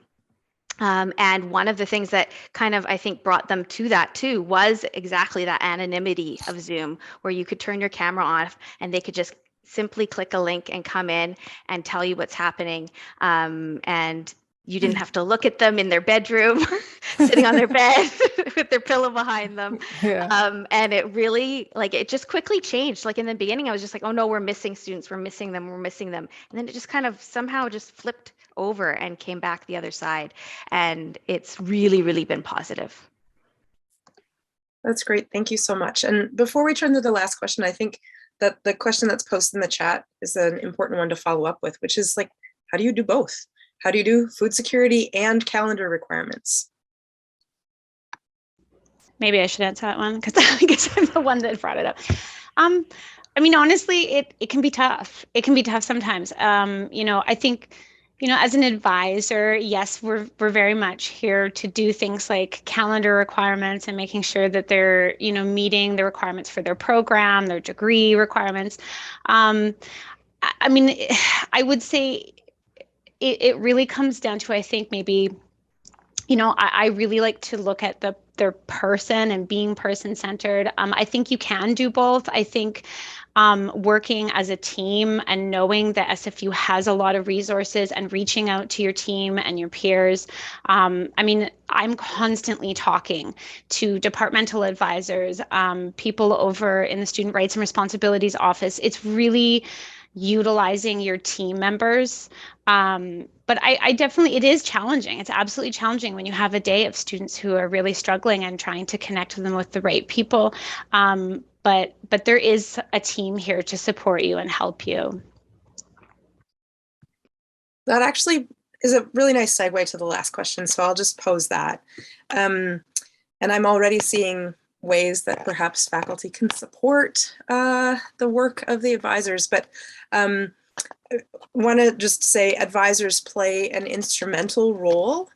And one of the things that kind of, I think, brought them to that too was exactly that anonymity of Zoom, where you could turn your camera off and they could just simply click a link and come in and tell you what's happening. And you didn't have to look at them in their bedroom, sitting on their bed with their pillow behind them. Yeah. And it really, like, it just quickly changed. Like in the beginning, I was just like, oh no, we're missing students. We're missing them. We're missing them. And then it just kind of somehow just flipped over and came back the other side. And it's really, really been positive. That's great. Thank you so much. And before we turn to the last question, I think that the question that's posted in the chat is an important one to follow up with, which is like, how do you do both? How do you do food security and calendar requirements? Maybe I should answer that one because I guess I'm the one that brought it up. I mean, honestly, it can be tough. It can be tough sometimes. I think, as an advisor, yes, we're very much here to do things like calendar requirements and making sure that they're, meeting the requirements for their program, their degree requirements. I mean, I would say it really comes down to, I think, maybe, I really like to look at their person and being person-centered. I think you can do both. I think working as a team and knowing that SFU has a lot of resources and reaching out to your team and your peers. I mean, I'm constantly talking to departmental advisors, people over in the Student Rights and Responsibilities Office. It's really utilizing your team members. But I definitely, it is challenging. It's absolutely challenging when you have a day of students who are really struggling and trying to connect them with the right people. But there is a team here to support you and help you. That actually is a really nice segue to the last question. So I'll just pose that. And I'm already seeing ways that perhaps faculty can support the work of the advisors. But I want to just say advisors play an instrumental role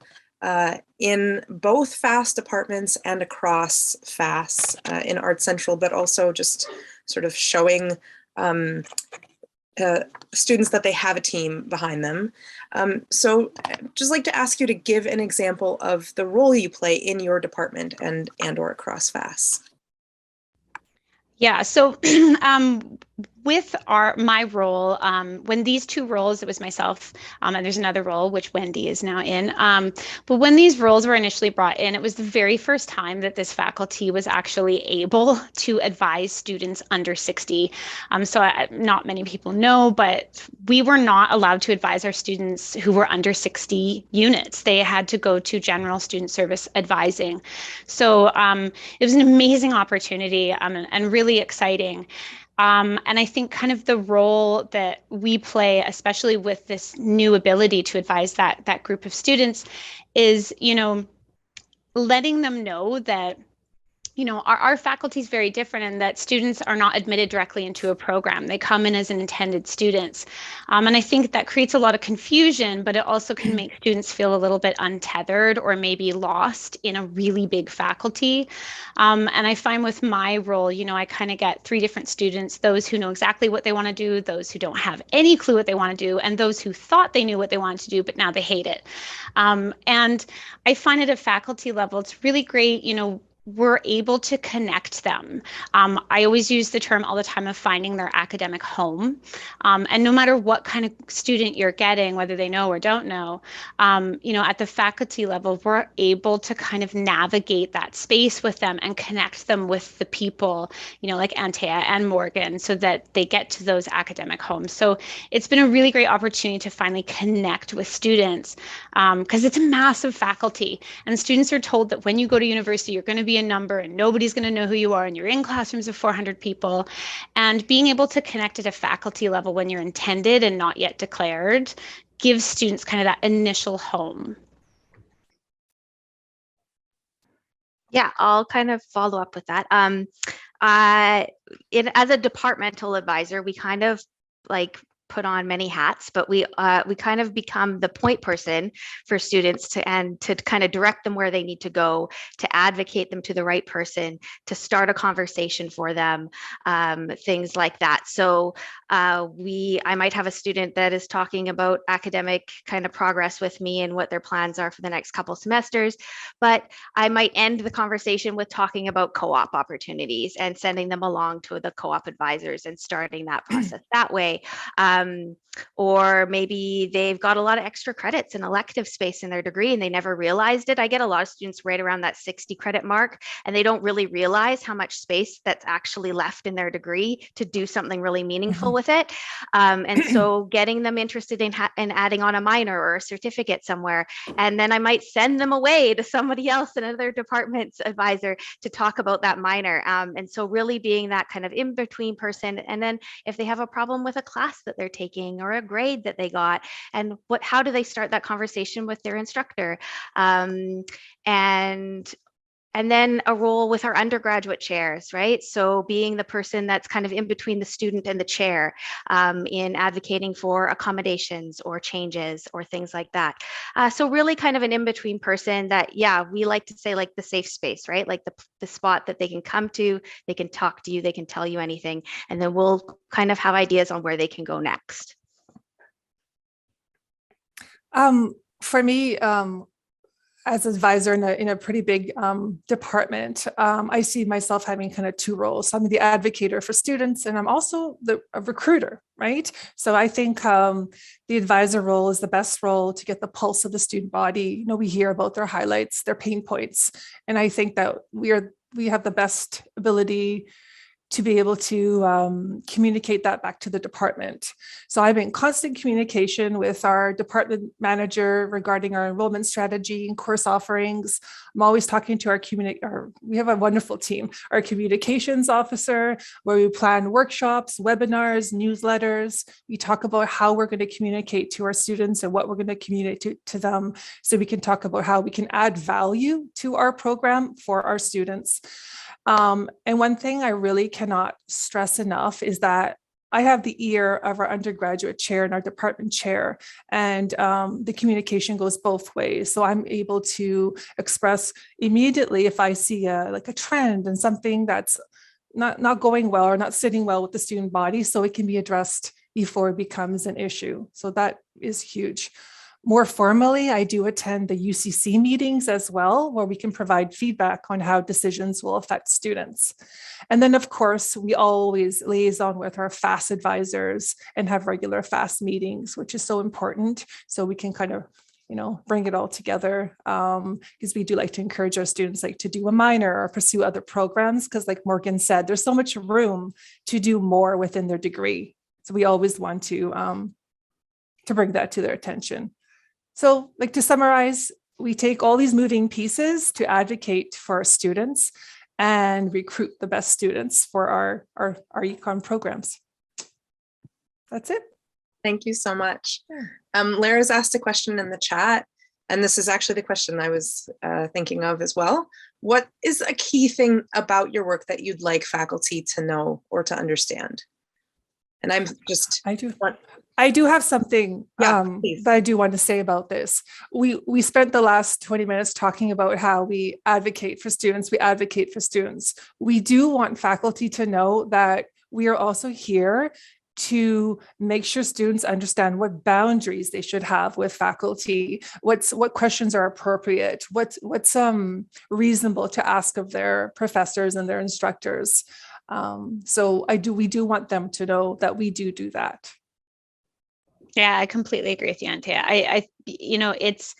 in both FASS departments and across FASS in Art Central, but also just sort of showing students that they have a team behind them. So I'd just like to ask you to give an example of the role you play in your department and or across FASS. Yeah, so with my role, when these two roles, it was myself, and there's another role which Wendy is now in. But when these roles were initially brought in, it was the very first time that this faculty was actually able to advise students under 60. Not many people know, but we were not allowed to advise our students who were under 60 units. They had to go to general student service advising. So it was an amazing opportunity and really exciting. And I think kind of the role that we play, especially with this new ability to advise that group of students, is, letting them know that, our faculty is very different and that students are not admitted directly into a program. They come in as an intended students. And I think that creates a lot of confusion, but it also can make students feel a little bit untethered or maybe lost in a really big faculty. And I find with my role, I kind of get three different students: those who know exactly what they want to do, those who don't have any clue what they want to do, and those who thought they knew what they wanted to do, but now they hate it. And I find at a faculty level, it's really great, we're able to connect them. I always use the term all the time of finding their academic home. And no matter what kind of student you're getting, whether they know or don't know, at the faculty level, we're able to kind of navigate that space with them and connect them with the people, like Anthea and Morgan, so that they get to those academic homes. So it's been a really great opportunity to finally connect with students, because it's a massive faculty, and students are told that when you go to university, you're going to be a number and nobody's going to know who you are, and you're in classrooms of 400 people. And being able to connect at a faculty level when you're intended and not yet declared gives students kind of that initial home. Yeah, I'll kind of follow up with that. As a departmental advisor, we kind of put on many hats, but we kind of become the point person for students to kind of direct them where they need to go, to advocate them to the right person, to start a conversation for them, things like that. So I might have a student that is talking about academic kind of progress with me and what their plans are for the next couple semesters, but I might end the conversation with talking about co-op opportunities and sending them along to the co-op advisors and starting that process that way. Or maybe they've got a lot of extra credits and elective space in their degree and they never realized it. I get a lot of students right around that 60 credit mark, and they don't really realize how much space that's actually left in their degree to do something really meaningful with it. And so getting them interested in adding on a minor or a certificate somewhere, and then I might send them away to somebody else, another department's advisor, to talk about that minor. And so really being that kind of in-between person. And then if they have a problem with a class that they're taking or a grade that they got, and how do they start that conversation with their instructor? And then a role with our undergraduate chairs, right? So being the person that's kind of in between the student and the chair, in advocating for accommodations or changes or things like that. So really kind of an in-between person that, yeah, we like to say like the safe space, right? Like the spot that they can come to, they can talk to you, they can tell you anything, and then we'll kind of have ideas on where they can go next. For me, as an advisor in a pretty big department, I see myself having kind of two roles. So I'm the advocate for students, and I'm also a recruiter, right? So I think the advisor role is the best role to get the pulse of the student body. We hear about their highlights, their pain points, and I think that we have the best ability to be able to communicate that back to the department. So I'm in constant communication with our department manager regarding our enrollment strategy and course offerings. I'm always talking to we have a wonderful team, our communications officer, where we plan workshops, webinars, newsletters. We talk about how we're going to communicate to our students and what we're going to communicate to them, so we can talk about how we can add value to our program for our students. And one thing I really cannot stress enough is that I have the ear of our undergraduate chair and our department chair, and the communication goes both ways. So I'm able to express immediately if I see a trend and something that's not going well or not sitting well with the student body, so it can be addressed before it becomes an issue. So that is huge. More formally, I do attend the UCC meetings as well, where we can provide feedback on how decisions will affect students. And then, of course, we always liaison with our FASS advisors and have regular FASS meetings, which is so important. So we can kind of, bring it all together, because we do like to encourage our students to do a minor or pursue other programs, because like Morgan said, there's so much room to do more within their degree. So we always want to bring that to their attention. So to summarize, we take all these moving pieces to advocate for our students and recruit the best students for our econ programs. That's it. Thank you so much. Lara's asked a question in the chat, and this is actually the question I was thinking of as well. What is a key thing about your work that you'd like faculty to know or to understand? And I do have something that I do want to say about this. We spent the last 20 minutes talking about how we advocate for students. We do want faculty to know that we are also here to make sure students understand what boundaries they should have with faculty, what questions are appropriate, what's reasonable to ask of their professors and their instructors. So we do want them to know that we do that. Yeah, I completely agree with you, Anthea. It's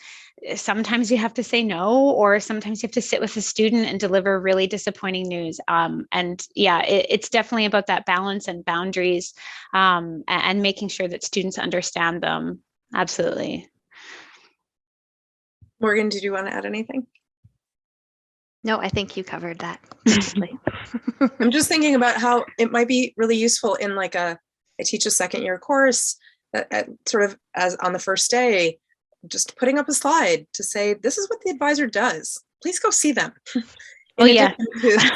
sometimes you have to say no, or sometimes you have to sit with a student and deliver really disappointing news. It's definitely about that balance and boundaries, and making sure that students understand them. Absolutely. Morgan, did you want to add anything? No, I think you covered that. I'm just thinking about how it might be really useful in I teach a second year course, sort of as on the first day, just putting up a slide to say, this is what the advisor does. Please go see them. Oh, yeah.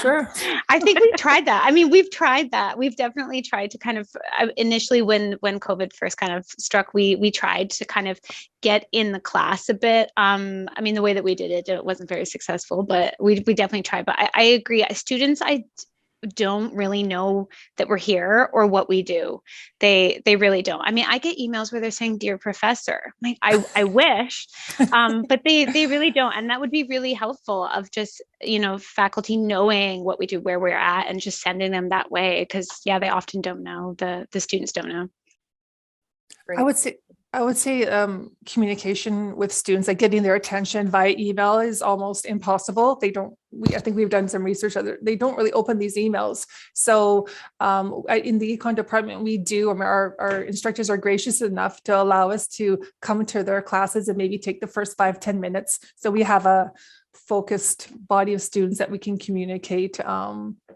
Sure. I think we've tried that. I mean, we've tried that. We've definitely tried to kind of, initially when COVID first kind of struck, we tried to kind of get in the class a bit. The way that we did it wasn't very successful, but we definitely tried. But I agree. Students, I don't really know that we're here or what we do. They really don't. I mean, I get emails where they're saying, "Dear Professor." I wish, but they really don't. And that would be really helpful of just, faculty knowing what we do, where we're at, and just sending them that way. Because they often don't know. The students don't know. I would say communication with students, getting their attention via email, is almost impossible. I think we've done some research that they don't really open these emails. So in the econ department, we do, our instructors are gracious enough to allow us to come to their classes and maybe take the first 5-10 minutes. So we have a focused body of students that we can communicate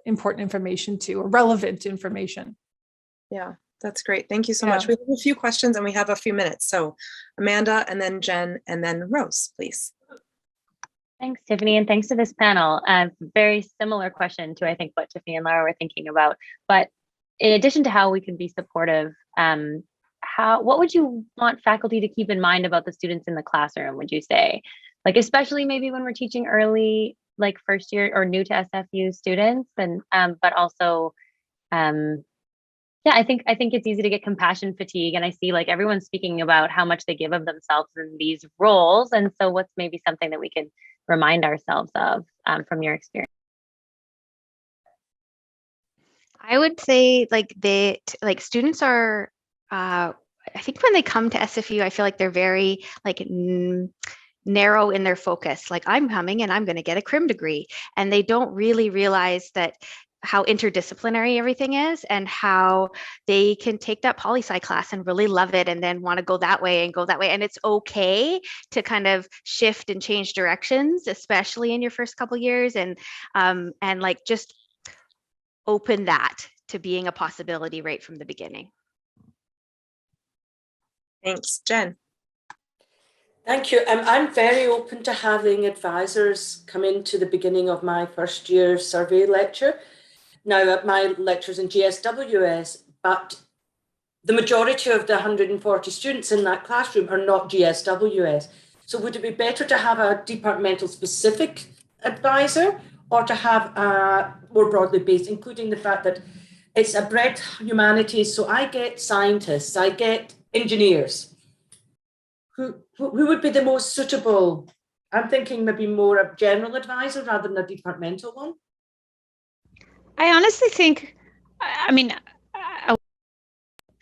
important information to, or relevant information. Yeah. That's great. Thank you so much. We have a few questions and we have a few minutes. So Amanda, and then Jen, and then Rose, please. Thanks, Tiffany, and thanks to this panel. Very similar question to, I think, what Tiffany and Lara were thinking about. But in addition to how we can be supportive, what would you want faculty to keep in mind about the students in the classroom, would you say? Especially maybe when we're teaching early, first year or new to SFU students, and but also I think it's easy to get compassion fatigue, and I see everyone's speaking about how much they give of themselves in these roles. And so what's maybe something that we can remind ourselves of from your experience? I would say students are, I think when they come to SFU, I feel like they're very narrow in their focus. I'm coming and I'm going to get a crim degree. And they don't really realize that how interdisciplinary everything is, and how they can take that poli-sci class and really love it and then want to go that way and go that way. And it's okay to kind of shift and change directions, especially in your first couple years, and like just open that to being a possibility right from the beginning. Thanks, Jen. Thank you. I'm very open to having advisors come into the beginning of my first year survey lecture. Now, my lecture's in GSWS, but the majority of the 140 students in that classroom are not GSWS. So would it be better to have a departmental specific advisor, or to have a more broadly based, including the fact that it's a breadth humanities? So I get scientists, I get engineers. Who would be the most suitable? I'm thinking maybe more a general advisor rather than a departmental one. I honestly think, I mean, I'll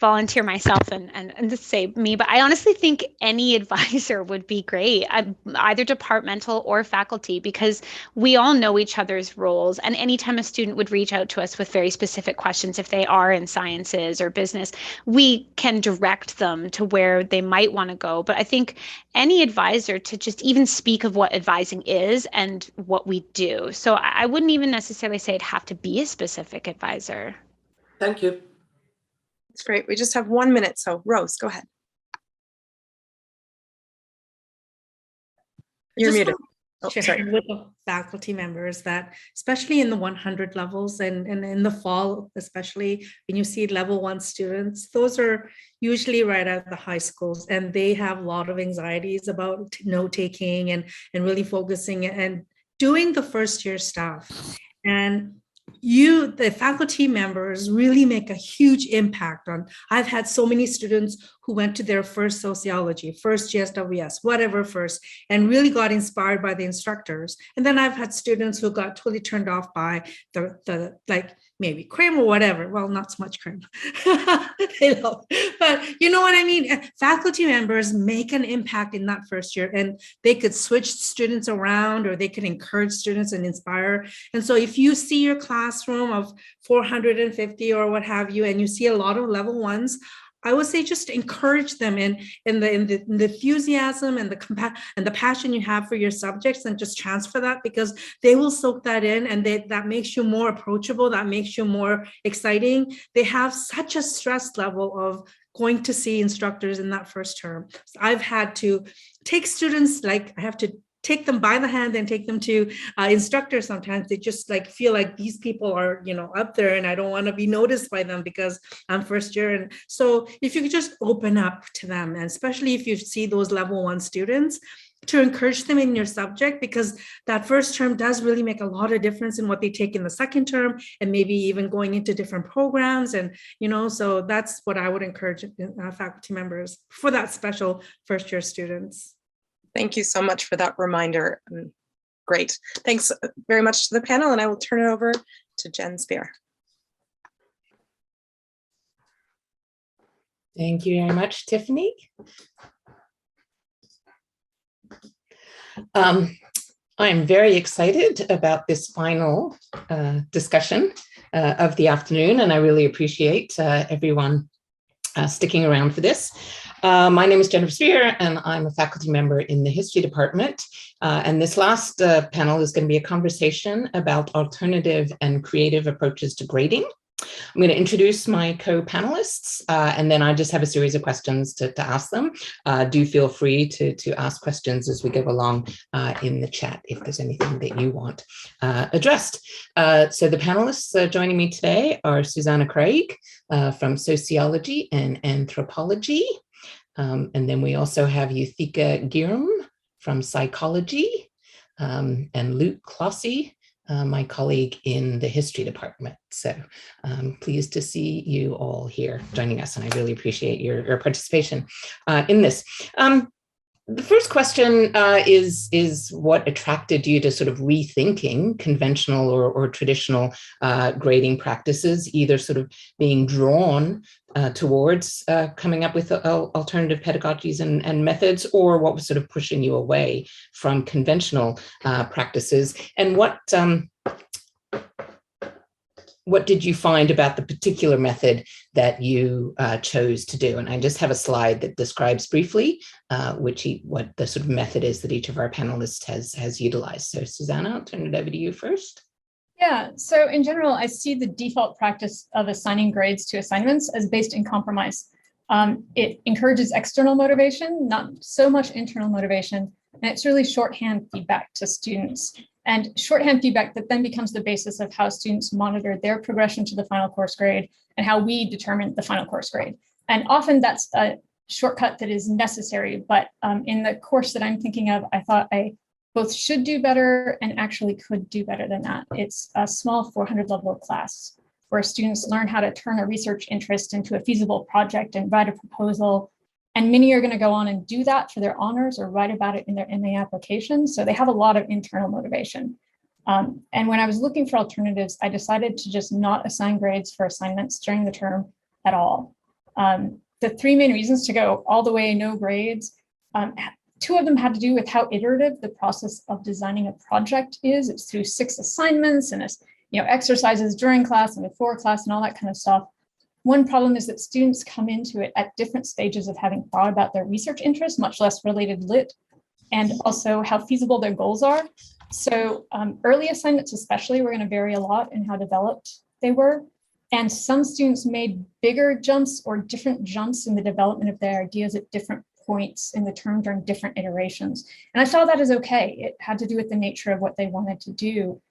volunteer myself and just say me, but I honestly think any advisor would be great, either departmental or faculty, because we all know each other's roles. And anytime a student would reach out to us with very specific questions, if they are in sciences or business, we can direct them to where they might want to go. But I think any advisor to just even speak of what advising is and what we do. So I wouldn't even necessarily say it'd have to be a specific advisor. Thank you. That's great. We just have 1 minute. So Rose, go ahead. You're muted. Oh, sorry. With the faculty members that, especially in the 100 levels and in the fall, especially when you see level 1 students, those are usually right out of the high schools, and they have a lot of anxieties about note taking and really focusing and doing the first year stuff. And the faculty members really make a huge impact on. I've had so many students who went to their first sociology, first GSWS, whatever first, and really got inspired by the instructors. And then I've had students who got totally turned off by the like maybe crim or whatever. Well, not so much crim. They love, but you know what I mean? Faculty members make an impact in that first year, and they could switch students around, or they could encourage students and inspire. And so if you see your classroom of 450 or what have you, and you see a lot of level 1s, I would say just encourage them in the enthusiasm and the passion you have for your subjects, and just transfer that, because they will soak that in, and that makes you more approachable, that makes you more exciting. They have such a stress level of going to see instructors in that first term. So I've had to take students, like I have to take them by the hand and take them to instructors. Sometimes they just like feel like these people are, up there, and I don't want to be noticed by them because I'm first year. And so if you could just open up to them, and especially if you see those level 1 students, to encourage them in your subject, because that first term does really make a lot of difference in what they take in the second term, and maybe even going into different programs. And, so that's what I would encourage faculty members for that special first year students. Thank you so much for that reminder. Great. Thanks very much to the panel, and I will turn it over to Jen Spear. Thank you very much, Tiffany. I'm very excited about this final discussion of the afternoon, and I really appreciate everyone sticking around for this. My name is Jennifer Spear, and I'm a faculty member in the history department. And this last panel is going to be a conversation about alternative and creative approaches to grading. I'm going to introduce my co-panelists, and then I just have a series of questions to ask them. Do feel free to ask questions as we go along in the chat if there's anything that you want addressed. So the panelists joining me today are Suzanna Crage from Sociology and Anthropology. And then we also have Yuthika Girme from Psychology, and Luke Clossey, my colleague in the history department. So I'm pleased to see you all here joining us, and I really appreciate your participation in this. The first question is what attracted you to sort of rethinking conventional or traditional grading practices, either sort of being drawn towards coming up with alternative pedagogies and methods, or what was sort of pushing you away from conventional practices, and what what did you find about the particular method that you chose to do? And I just have a slide that describes briefly what the sort of method is that each of our panelists has utilized. So Suzanna, I'll turn it over to you first. Yeah, so in general, I see the default practice of assigning grades to assignments as based in compromise. It encourages external motivation, not so much internal motivation, and it's really shorthand feedback to students. And shorthand feedback that then becomes the basis of how students monitor their progression to the final course grade and how we determine the final course grade. And often that's a shortcut that is necessary, but in the course that I'm thinking of, I thought I both should do better and actually could do better than that. It's a small 400 level class where students learn how to turn a research interest into a feasible project and write a proposal. And many are going to go on and do that for their honors or write about it in their MA application. So they have a lot of internal motivation. And when I was looking for alternatives, I decided to just not assign grades for assignments during the term at all. The three main reasons to go all the way no grades, two of them had to do with how iterative the process of designing a project is. It's through 6 assignments and exercises during class and before class and all that kind of stuff. One problem is that students come into it at different stages of having thought about their research interests, much less related lit, and also how feasible their goals are. So early assignments especially were going to vary a lot in how developed they were. And some students made bigger jumps or different jumps in the development of their ideas at different points in the term during different iterations. And I saw that as okay. It had to do with the nature of what they wanted to do.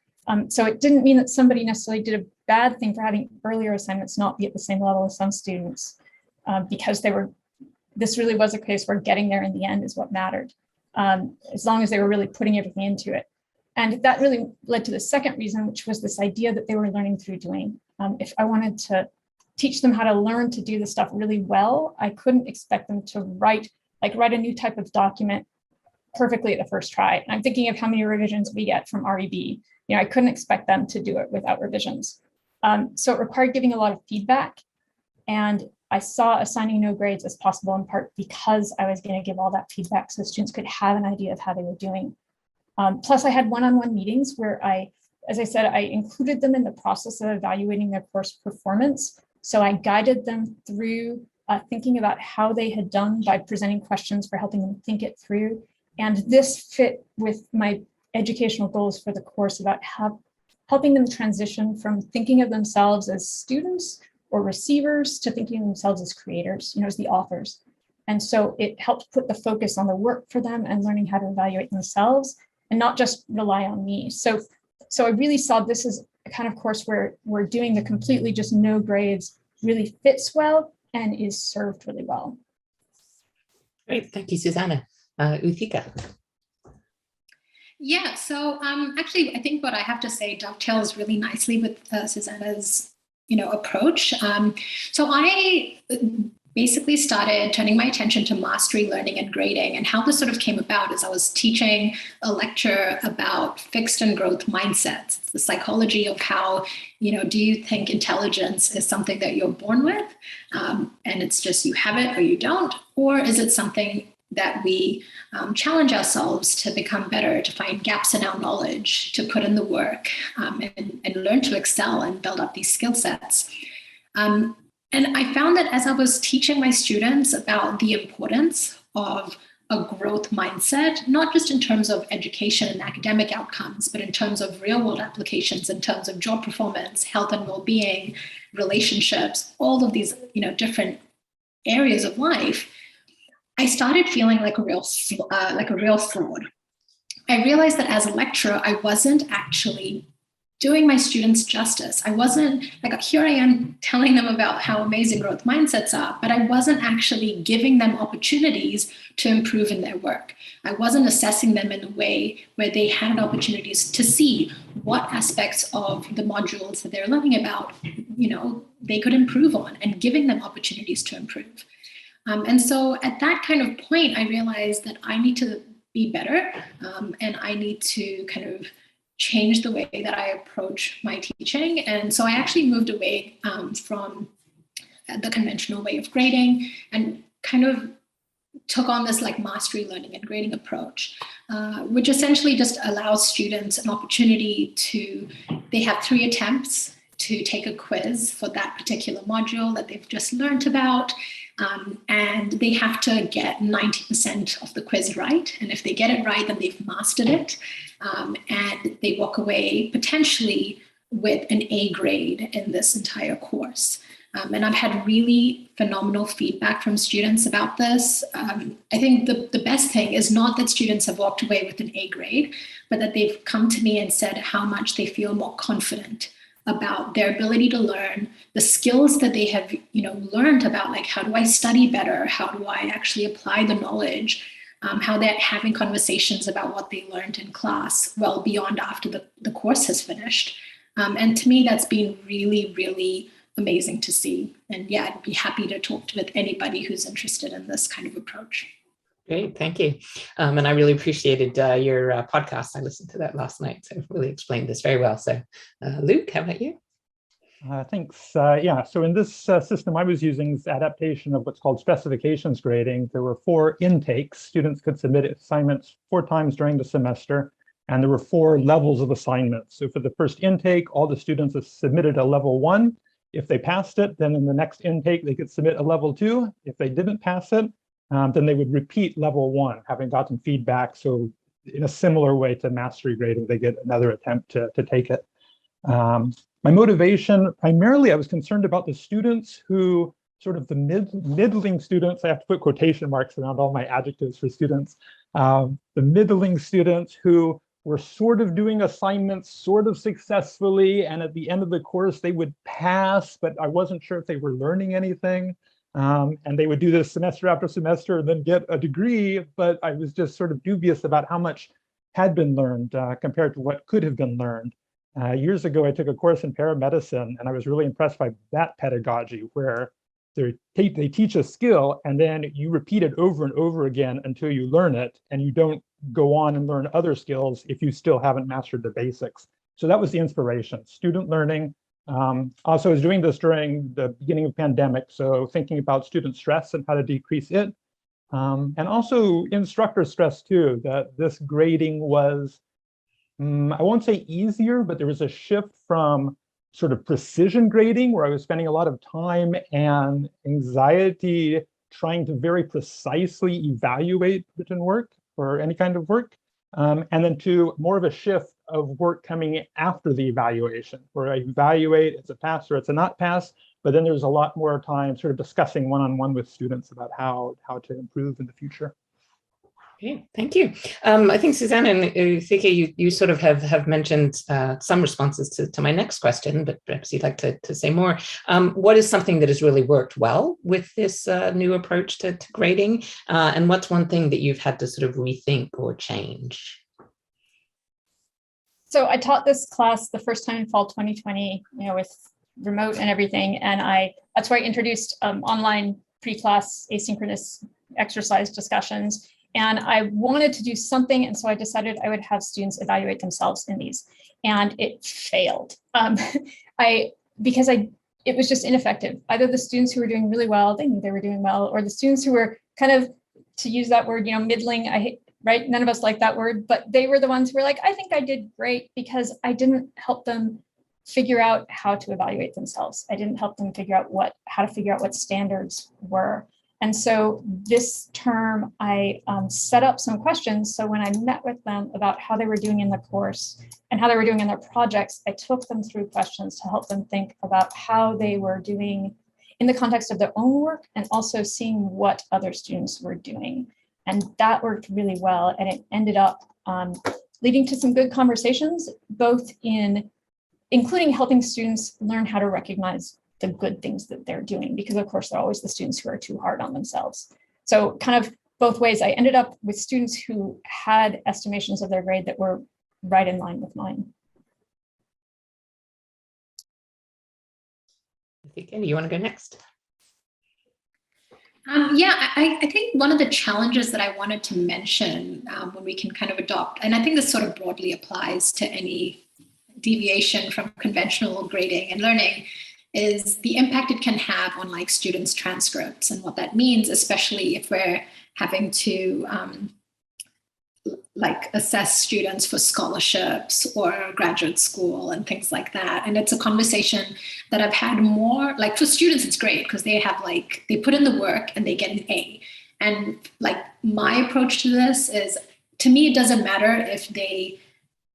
So it didn't mean that somebody necessarily did a bad thing for having earlier assignments not be at the same level as some students, because this really was a case where getting there in the end is what mattered, as long as they were really putting everything into it. And that really led to the second reason, which was this idea that they were learning through doing. If I wanted to teach them how to learn to do the stuff really well, I couldn't expect them to write a new type of document perfectly at the first try. And I'm thinking of how many revisions we get from REB. I couldn't expect them to do it without revisions. So it required giving a lot of feedback. And I saw assigning no grades as possible in part because I was going to give all that feedback so students could have an idea of how they were doing. Plus I had one-on-one meetings where as I said, I included them in the process of evaluating their course performance. So I guided them through thinking about how they had done by presenting questions for helping them think it through. And this fit with my educational goals for the course about helping them transition from thinking of themselves as students or receivers to thinking of themselves as creators, as the authors. And so it helped put the focus on the work for them and learning how to evaluate themselves and not just rely on me. So I really saw this as a kind of course where we're doing the completely just no grades really fits well and is served really well. Great, thank you, Suzanna. Yuthika. Yeah, so actually, I think what I have to say dovetails really nicely with Suzanna's, approach. So I basically started turning my attention to mastery learning and grading, and how this sort of came about is I was teaching a lecture about fixed and growth mindsets. It's the psychology of how, do you think intelligence is something that you're born with, and it's just you have it or you don't, or is it something that we challenge ourselves to become better, to find gaps in our knowledge, to put in the work, and learn to excel and build up these skill sets. And I found that as I was teaching my students about the importance of a growth mindset, not just in terms of education and academic outcomes, but in terms of real world applications, in terms of job performance, health and well-being, relationships, all of these, different areas of life, I started feeling like a real fraud. I realized that as a lecturer, I wasn't actually doing my students justice. I wasn't here I am telling them about how amazing growth mindsets are, but I wasn't actually giving them opportunities to improve in their work. I wasn't assessing them in a way where they had opportunities to see what aspects of the modules that they're learning about, they could improve on, and giving them opportunities to improve. And so at that kind of point, I realized that I need to be better, and I need to kind of change the way that I approach my teaching. And so I actually moved away from the conventional way of grading and kind of took on this mastery learning and grading approach, which essentially just allows students an opportunity they have 3 attempts to take a quiz for that particular module that they've just learned about. And they have to get 90% of the quiz right. And if they get it right, then they've mastered it. And they walk away potentially with an A grade in this entire course. And I've had really phenomenal feedback from students about this. I think the best thing is not that students have walked away with an A grade, but that they've come to me and said how much they feel more confident about their ability to learn, the skills that they have, learned about, like, how do I study better? How do I actually apply the knowledge? How they're having conversations about what they learned in class well beyond after the course has finished. And to me, that's been really, really amazing to see. And yeah, I'd be happy to talk with anybody who's interested in this kind of approach. Great, thank you. And I really appreciated your podcast. I listened to that last night, so it really explained this very well. So Luke, how about you? Thanks. Yeah, so in this system I was using this adaptation of what's called specifications grading. There were 4 intakes. Students could submit assignments 4 times during the semester, and there were 4 levels of assignments. So for the first intake, all the students submitted a level 1. If they passed it, then in the next intake, they could submit a level 2. If they didn't pass it, then they would repeat level 1, having gotten feedback. So in a similar way to mastery grading, they get another attempt to take it. My motivation, primarily, I was concerned about the students who, sort of the middling students, I have to put quotation marks around all my adjectives for students, the middling students who were sort of doing assignments sort of successfully, and at the end of the course they would pass, but I wasn't sure if they were learning anything. And they would do this semester after semester and then get a degree, but I was just sort of dubious about how much had been learned compared to what could have been learned. Years ago, I took a course in paramedicine, and I was really impressed by that pedagogy, where they teach a skill and then you repeat it over and over again until you learn it, and you don't go on and learn other skills if you still haven't mastered the basics. So that was the inspiration, student learning. Also, I was doing this during the beginning of the pandemic, so thinking about student stress and how to decrease it. And also instructor stress too, that this grading was, I won't say easier, but there was a shift from sort of precision grading, where I was spending a lot of time and anxiety trying to very precisely evaluate written work or any kind of work, and then to more of a shift of work coming after the evaluation, where I evaluate, it's a pass or it's a not pass, but then there's a lot more time sort of discussing one-on-one with students about how to improve in the future. Okay, thank you. I think Suzanna and Yuthika, you sort of have mentioned some responses to my next question, but perhaps you'd like to say more. What is something that has really worked well with this new approach to grading? And what's one thing that you've had to sort of rethink or change? So I taught this class the first time in fall 2020, with remote and everything. And that's where I introduced online pre-class asynchronous exercise discussions. And I wanted to do something, and so I decided I would have students evaluate themselves in these, and it failed. It was just ineffective. Either the students who were doing really well, they knew they were doing well, or the students who were kind of, to use that word, middling. Right? None of us like that word, but they were the ones who were like, I think I did great, because I didn't help them figure out how to evaluate themselves. I didn't help them figure out how to figure out what standards were. And so this term, I set up some questions. So when I met with them about how they were doing in the course and how they were doing in their projects, I took them through questions to help them think about how they were doing in the context of their own work, and also seeing what other students were doing. And that worked really well. And it ended up leading to some good conversations, both including helping students learn how to recognize the good things that they're doing, because of course they're always the students who are too hard on themselves. So kind of both ways, I ended up with students who had estimations of their grade that were right in line with mine. Yuthika, you want to go next? I think one of the challenges that I wanted to mention when we can kind of adopt, and I think this sort of broadly applies to any deviation from conventional grading and learning, is the impact it can have on students' transcripts, and what that means, especially if we're having to like assess students for scholarships or graduate school and things like that. And it's a conversation that I've had more, like for students, it's great because they have like, they put in the work and they get an A. And like my approach to this is, to me, it doesn't matter if they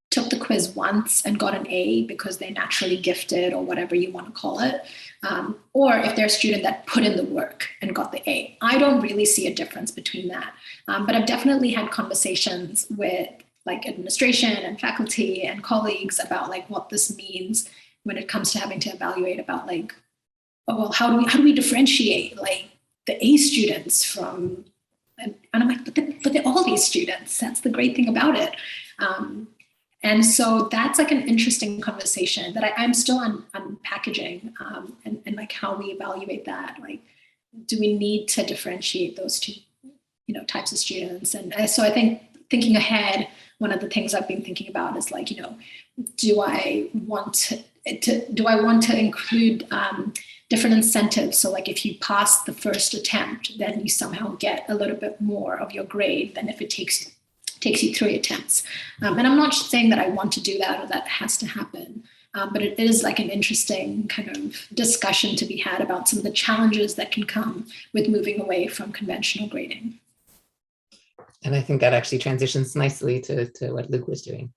took the quiz once and got an A because they're naturally gifted or whatever you want to call it, or if they're a student that put in the work and got the A. I don't really see a difference between that. But I've definitely had conversations with like administration and faculty and colleagues about like what this means when it comes to having to evaluate about like, oh, well, how do we differentiate like the A students from, and I'm like, but they're all these students. That's the great thing about it. And so that's like an interesting conversation that I'm still unpackaging, and like how we evaluate that. Like, do we need to differentiate those two, types of students? And so I think thinking ahead, one of the things I've been thinking about is like, do I want to include different incentives? So like if you pass the first attempt, then you somehow get a little bit more of your grade than if it takes you 3 attempts. And I'm not saying that I want to do that or that has to happen, but it is like an interesting kind of discussion to be had about some of the challenges that can come with moving away from conventional grading. And I think that actually transitions nicely to what Luke was doing.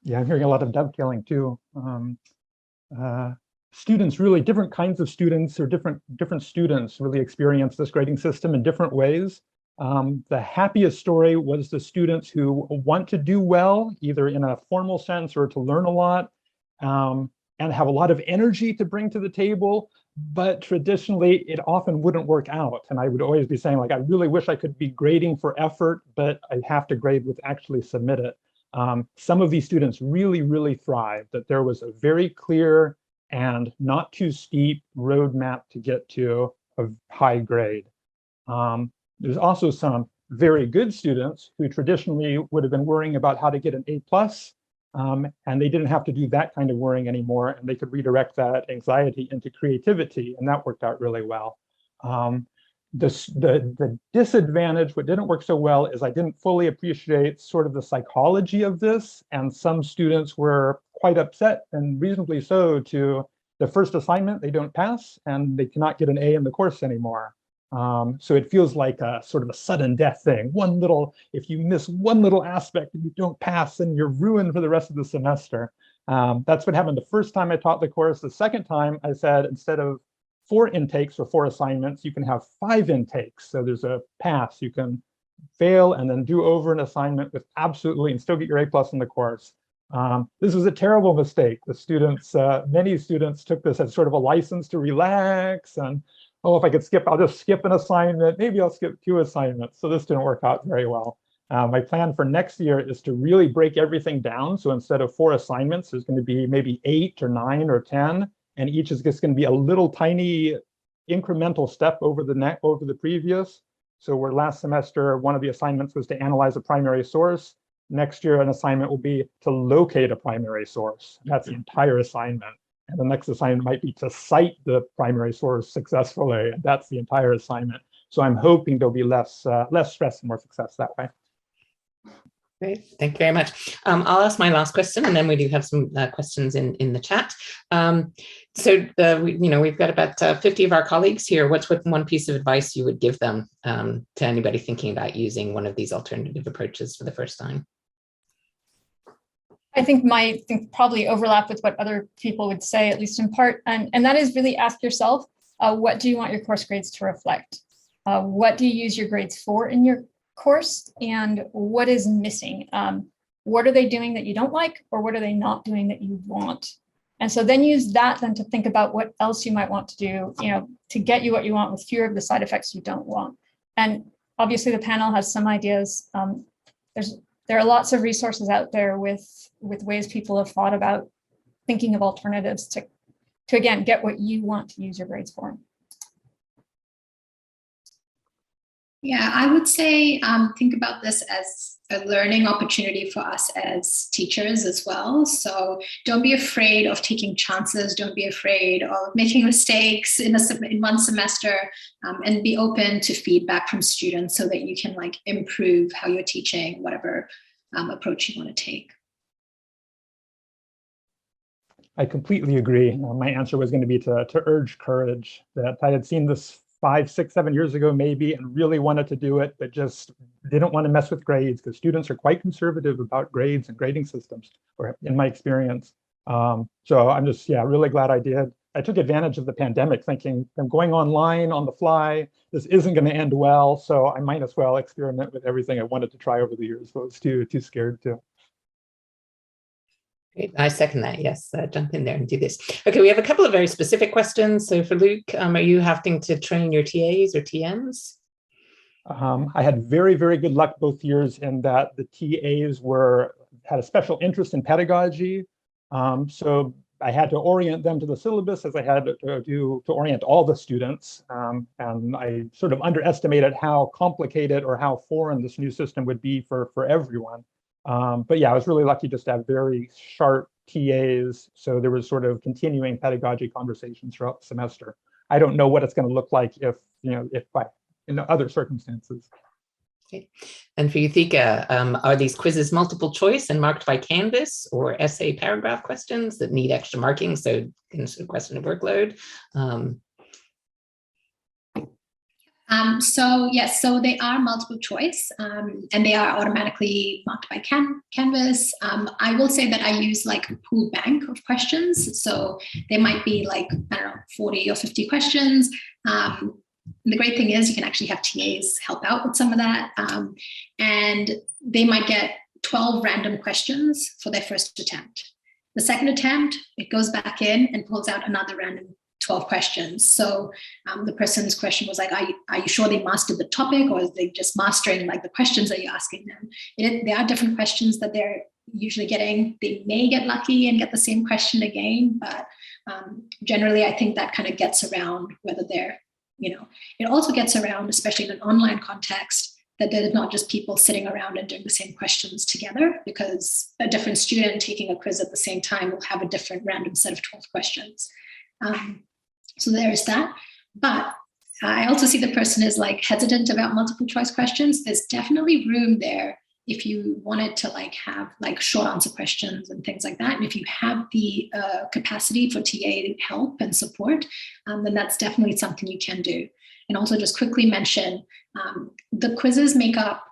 Yeah, I'm hearing a lot of dovetailing too. Students, really different kinds of students or different students really experience this grading system in different ways. The happiest story was the students who want to do well, either in a formal sense or to learn a lot, and have a lot of energy to bring to the table, but traditionally it often wouldn't work out. And I would always be saying like, I really wish I could be grading for effort, but I have to grade with actually submit it. Some of these students really, really thrived, that there was a very clear and not too steep roadmap to get to a high grade. There's also some very good students who traditionally would have been worrying about how to get an A+, and they didn't have to do that kind of worrying anymore, and they could redirect that anxiety into creativity, and that worked out really well. The disadvantage, what didn't work so well, is I didn't fully appreciate sort of the psychology of this, and some students were quite upset, and reasonably so, to the first assignment they don't pass, and they cannot get an A in the course anymore. So it feels like a sort of a sudden death thing. If you miss one little aspect and you don't pass, then you're ruined for the rest of the semester. That's what happened the first time I taught the course. The second time I said, instead of 4 intakes or 4 assignments, you can have 5 intakes. So there's a pass. You can fail and then do over an assignment with absolutely, and still get your A+ in the course. This was a terrible mistake. The students, many students took this as sort of a license to relax, and oh, if I could skip, I'll just skip an assignment. Maybe I'll skip 2 assignments. So this didn't work out very well. My plan for next year is to really break everything down. So instead of 4 assignments, there's going to be maybe 8 or 9 or 10, and each is just going to be a little tiny incremental step over the previous. So where last semester, one of the assignments was to analyze a primary source. Next year, an assignment will be to locate a primary source. That's the entire assignment. And the next assignment might be to cite the primary source successfully. That's the entire assignment. So I'm hoping there'll be less stress and more success that way. Great, thank you very much. I'll ask my last question, and then we do have some questions in the chat. We've got about 50 of our colleagues here. What's one piece of advice you would give them to anybody thinking about using one of these alternative approaches for the first time? I think probably overlap with what other people would say, at least in part, and that is really ask yourself, what do you want your course grades to reflect? What do you use your grades for in your course, and what is missing? What are they doing that you don't like, or what are they not doing that you want? And so then use that then to think about what else you might want to do, to get you what you want with fewer of the side effects you don't want. And obviously the panel has some ideas. There are lots of resources out there with ways people have thought about thinking of alternatives to again, get what you want to use your grades for. Yeah, I would say think about this as a learning opportunity for us as teachers as well. So don't be afraid of taking chances. Don't be afraid of making mistakes in one semester, and be open to feedback from students so that you can like improve how you're teaching, whatever approach you want to take. I completely agree. My answer was going to be to urge courage, that I had seen this 5, 6, 7 years ago, maybe, and really wanted to do it, but just didn't want to mess with grades because students are quite conservative about grades and grading systems, or in my experience. So I'm just, really glad I did. I took advantage of the pandemic thinking I'm going online on the fly. This isn't going to end well, so I might as well experiment with everything I wanted to try over the years, but I was too scared to. Great. I second that. Yes, jump in there and do this. Okay, we have a couple of very specific questions. So for Luke, are you having to train your TAs or TMs? I had very, very good luck both years in that the TAs had a special interest in pedagogy. So I had to orient them to the syllabus as I had to orient all the students. And I sort of underestimated how complicated or how foreign this new system would be for everyone. But yeah, I was really lucky just to have very sharp TAs. So there was sort of continuing pedagogy conversations throughout the semester. I don't know what it's going to look like if in other circumstances. Okay. And for Yuthika, are these quizzes multiple choice and marked by Canvas, or essay paragraph questions that need extra marking? So it's a question of workload. So they are multiple choice, and they are automatically marked by Canvas. I will say that I use like a pool bank of questions. So they might be like, I don't know, 40 or 50 questions. The great thing is you can actually have TAs help out with some of that. And they might get 12 random questions for their first attempt. The second attempt, it goes back in and pulls out another random 12 questions. So the person's question was like, are you sure they mastered the topic, or is they just mastering like the questions that you're asking them? There are different questions that they're usually getting. They may get lucky and get the same question again, but generally I think that kind of gets around whether they're, it also gets around, especially in an online context, that there's not just people sitting around and doing the same questions together, because a different student taking a quiz at the same time will have a different random set of 12 questions. So there is that. But I also see the person is like hesitant about multiple choice questions. There's definitely room there if you wanted to like have like short answer questions and things like that. And if you have the capacity for TA help and support, then that's definitely something you can do. And also just quickly mention, the quizzes make up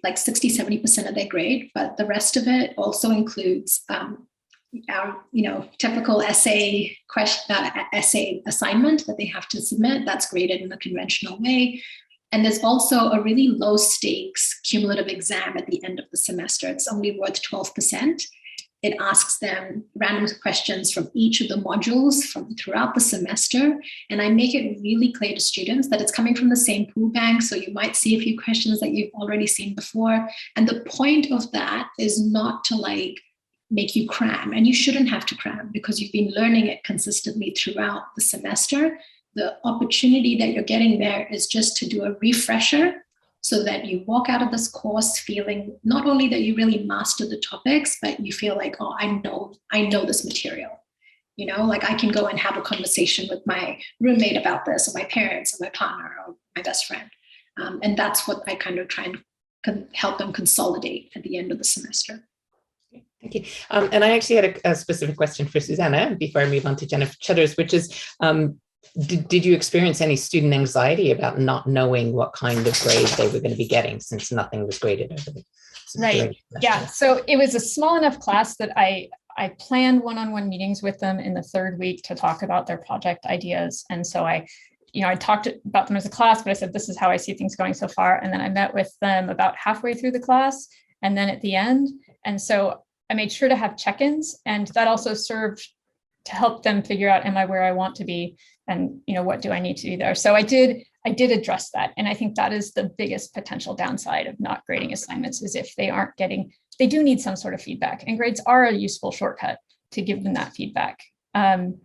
like 60-70% of their grade, but the rest of it also includes our typical essay assignment that they have to submit. That's graded in a conventional way. And there's also a really low stakes cumulative exam at the end of the semester. It's only worth 12%. It asks them random questions from each of the modules from throughout the semester. And I make it really clear to students that it's coming from the same pool bank. So you might see a few questions that you've already seen before. And the point of that is not to like make you cram, and you shouldn't have to cram because you've been learning it consistently throughout the semester. The opportunity that you're getting there is just to do a refresher so that you walk out of this course feeling not only that you really mastered the topics, but you feel like, oh, I know this material. Like I can go and have a conversation with my roommate about this, or my parents, or my partner, or my best friend. And that's what I kind of try and help them consolidate at the end of the semester. Thank you. And I actually had a specific question for Suzanna before I move on to Jennifer Cheddar's, which is, did you experience any student anxiety about not knowing what kind of grade they were going to be getting, since nothing was graded over the semester? Right. Yeah. So it was a small enough class that I planned one-on-one meetings with them in the third week to talk about their project ideas. And so I talked about them as a class, but I said, this is how I see things going so far. And then I met with them about halfway through the class and then at the end. And so I made sure to have check-ins, and that also served to help them figure out, am I where I want to be? And, what do I need to do there? So I did address that. And I think that is the biggest potential downside of not grading assignments, is if they they do need some sort of feedback, and grades are a useful shortcut to give them that feedback. And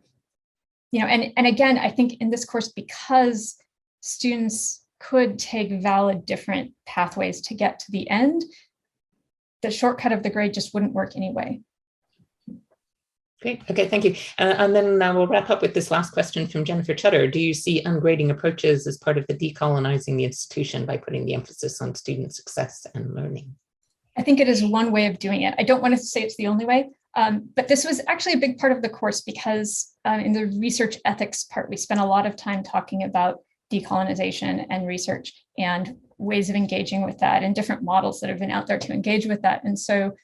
again, I think in this course, because students could take valid different pathways to get to the end, the shortcut of the grade just wouldn't work anyway. Great. Okay, thank you. And then we'll wrap up with this last question from Jennifer Chutter. Do you see ungrading approaches as part of the decolonizing the institution by putting the emphasis on student success and learning? I think it is one way of doing it. I don't want to say it's the only way, but this was actually a big part of the course because in the research ethics part, we spent a lot of time talking about decolonization and research and ways of engaging with that and different models that have been out there to engage with that. And so,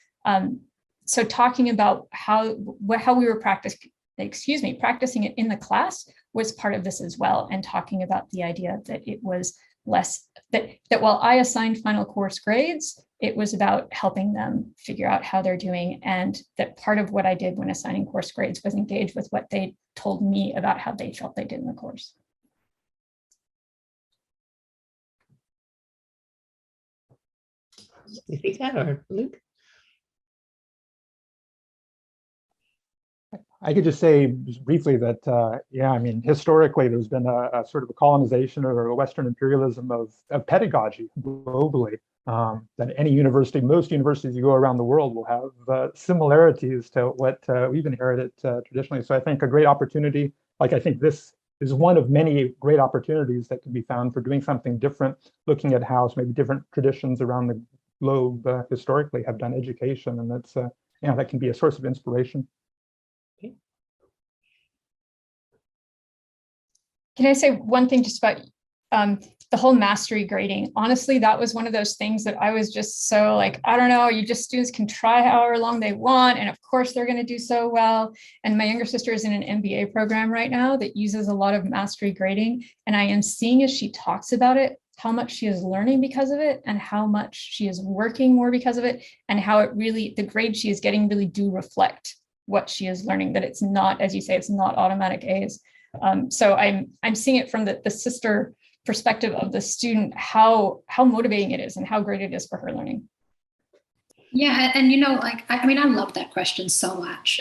so talking about how we were practicing it in the class was part of this as well. And talking about the idea that it was less, that while I assigned final course grades, it was about helping them figure out how they're doing. And that part of what I did when assigning course grades was engage with what they told me about how they felt they did in the course. Yuthika or Luke? I could just say just briefly that, yeah, I mean, historically, there's been a sort of a colonization or a Western imperialism of pedagogy globally. That any university, most universities you go around the world will have similarities to what we've inherited traditionally. So I think a great opportunity, like I think this is one of many great opportunities that can be found for doing something different, looking at how maybe different traditions around the globe historically have done education, and that's yeah, that can be a source of inspiration. Can I say one thing just about the whole mastery grading? Honestly, that was one of those things that I was just so like, I don't know, students can try however long they want. And of course they're going to do so well. And my younger sister is in an MBA program right now that uses a lot of mastery grading. And I am seeing as she talks about it, how much she is learning because of it and how much she is working more because of it, and how it really, the grades she is getting really do reflect what she is learning, that it's not, as you say, it's not automatic A's. So I'm seeing it from the sister perspective of the student, how motivating it is and how great it is for her learning. Yeah, and like, I mean, I love that question so much.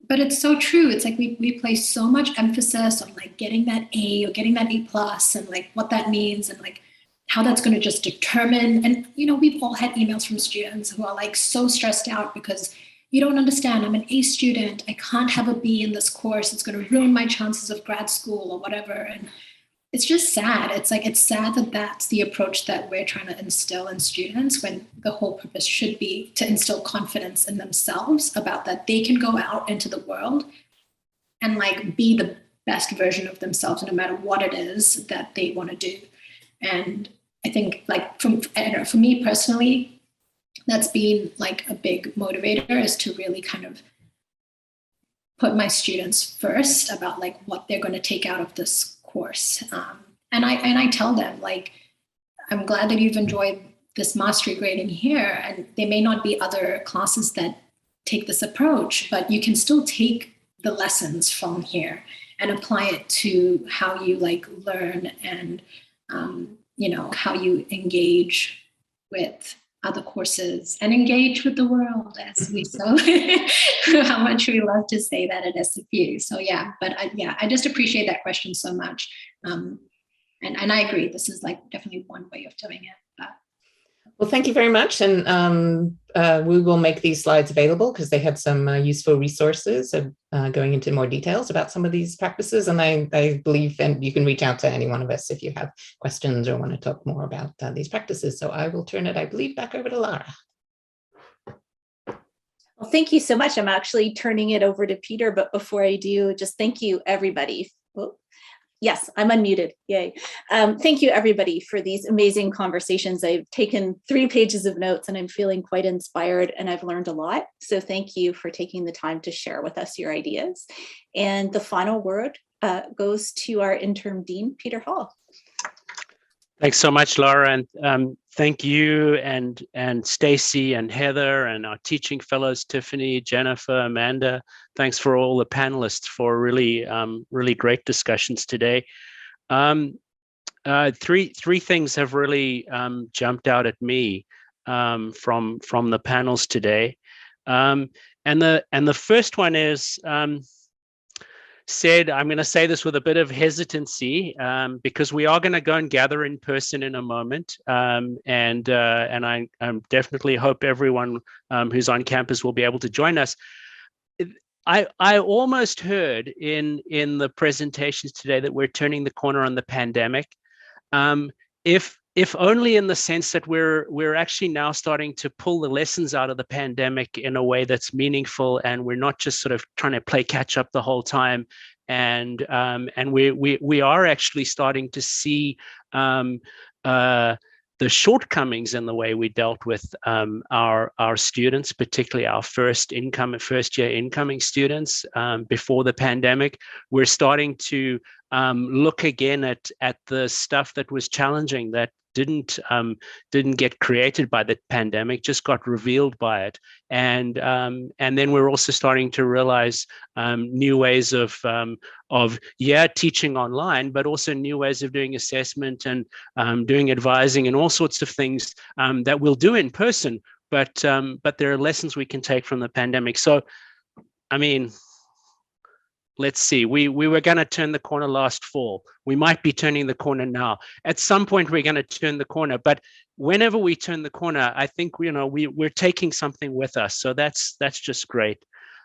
But it's so true. It's like we place so much emphasis on like getting that A or getting that A+, and like what that means and like how that's going to just determine. And, we've all had emails from students who are like so stressed out because you don't understand, I'm an A student, I can't have a B in this course, it's going to ruin my chances of grad school or whatever. And it's just sad. It's like, it's sad that that's the approach that we're trying to instill in students, when the whole purpose should be to instill confidence in themselves about that they can go out into the world and like be the best version of themselves no matter what it is that they want to do. And I think like for me personally, that's been like a big motivator, is to really kind of put my students first about like what they're going to take out of this course. And I tell them, like, I'm glad that you've enjoyed this mastery grading here, and there may not be other classes that take this approach, but you can still take the lessons from here and apply it to how you like learn and how you engage with other courses and engage with the world, as we so how much we love to say that at SFU. So yeah, but I just appreciate that question so much. And I agree, this is like definitely one way of doing it. But. Well, thank you very much. And we will make these slides available because they had some useful resources going into more details about some of these practices. And I believe, and you can reach out to any one of us if you have questions or want to talk more about these practices. So I will turn it, I believe, back over to Lara. Well, thank you so much. I'm actually turning it over to Peter, but before I do, just thank you, everybody. Oh. Yes, I'm unmuted. Yay. Thank you, everybody, for these amazing conversations. I've taken 3 pages of notes and I'm feeling quite inspired, and I've learned a lot. So thank you for taking the time to share with us your ideas. And the final word goes to our interim dean, Peter Hall. Thanks so much, Lara, and thank you and Stacy and Heather and our teaching fellows, Tiffany, Jennifer, Amanda. Thanks for all the panelists for really great discussions today. Three things have really jumped out at me from the panels today, and the first one is said, I'm going to say this with a bit of hesitancy because we are going to go and gather in person in a moment, and I definitely hope everyone who's on campus will be able to join us. I almost heard in the presentations today that we're turning the corner on the pandemic. If only in the sense that we're actually now starting to pull the lessons out of the pandemic in a way that's meaningful, and we're not just sort of trying to play catch up the whole time, and we are actually starting to see the shortcomings in the way we dealt with our students, particularly our first year incoming students before the pandemic. We're starting to look again at the stuff that was challenging, that didn't get created by the pandemic, just got revealed by it, and then we're also starting to realize new ways of teaching online, but also new ways of doing assessment and doing advising and all sorts of things that we'll do in person. But there are lessons we can take from the pandemic. So, I mean, let's see, we were going to turn the corner last fall. We might be turning the corner now. At some point, we're going to turn the corner. But whenever we turn the corner, I think we're taking something with us. So that's just great.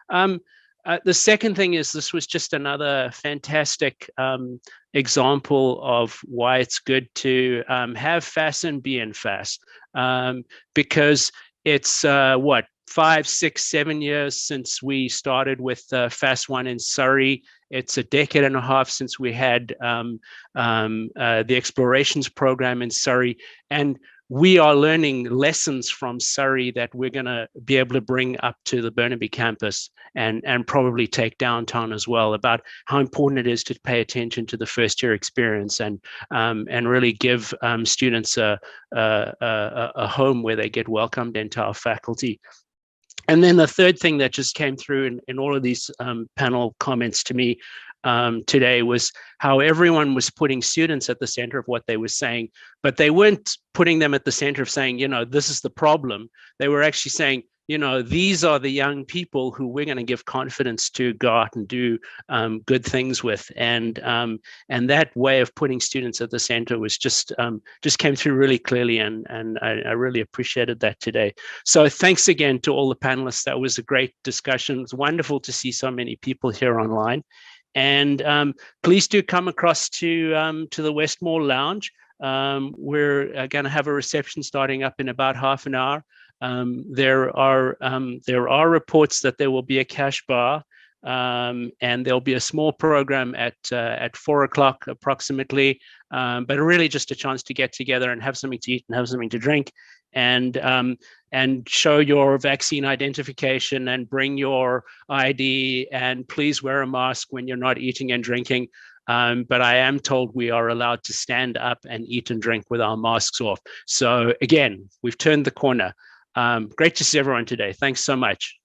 The second thing is, this was just another fantastic example of why it's good to have FASS and be in FASS, because it's 5, 6, 7 years since we started with FASS 1 in Surrey. It's a decade and a half since we had the explorations program in Surrey. And we are learning lessons from Surrey that we're going to be able to bring up to the Burnaby campus and probably take downtown as well, about how important it is to pay attention to the first year experience and really give students a home where they get welcomed into our faculty. And then the third thing that just came through in all of these panel comments to me today was how everyone was putting students at the center of what they were saying, but they weren't putting them at the center of saying, this is the problem. They were actually saying, these are the young people who we're going to give confidence to go out and do good things with. And that way of putting students at the center was just came through really clearly. And I really appreciated that today. So thanks again to all the panelists. That was a great discussion. It's wonderful to see so many people here online. And please do come across to the Westmore Lounge. We're going to have a reception starting up in about half an hour. There are reports that there will be a cash bar, and there'll be a small program at 4 o'clock approximately, but really just a chance to get together and have something to eat and have something to drink, and show your vaccine identification and bring your ID, and please wear a mask when you're not eating and drinking. But I am told we are allowed to stand up and eat and drink with our masks off. So again, we've turned the corner. Great to see everyone today. Thanks so much.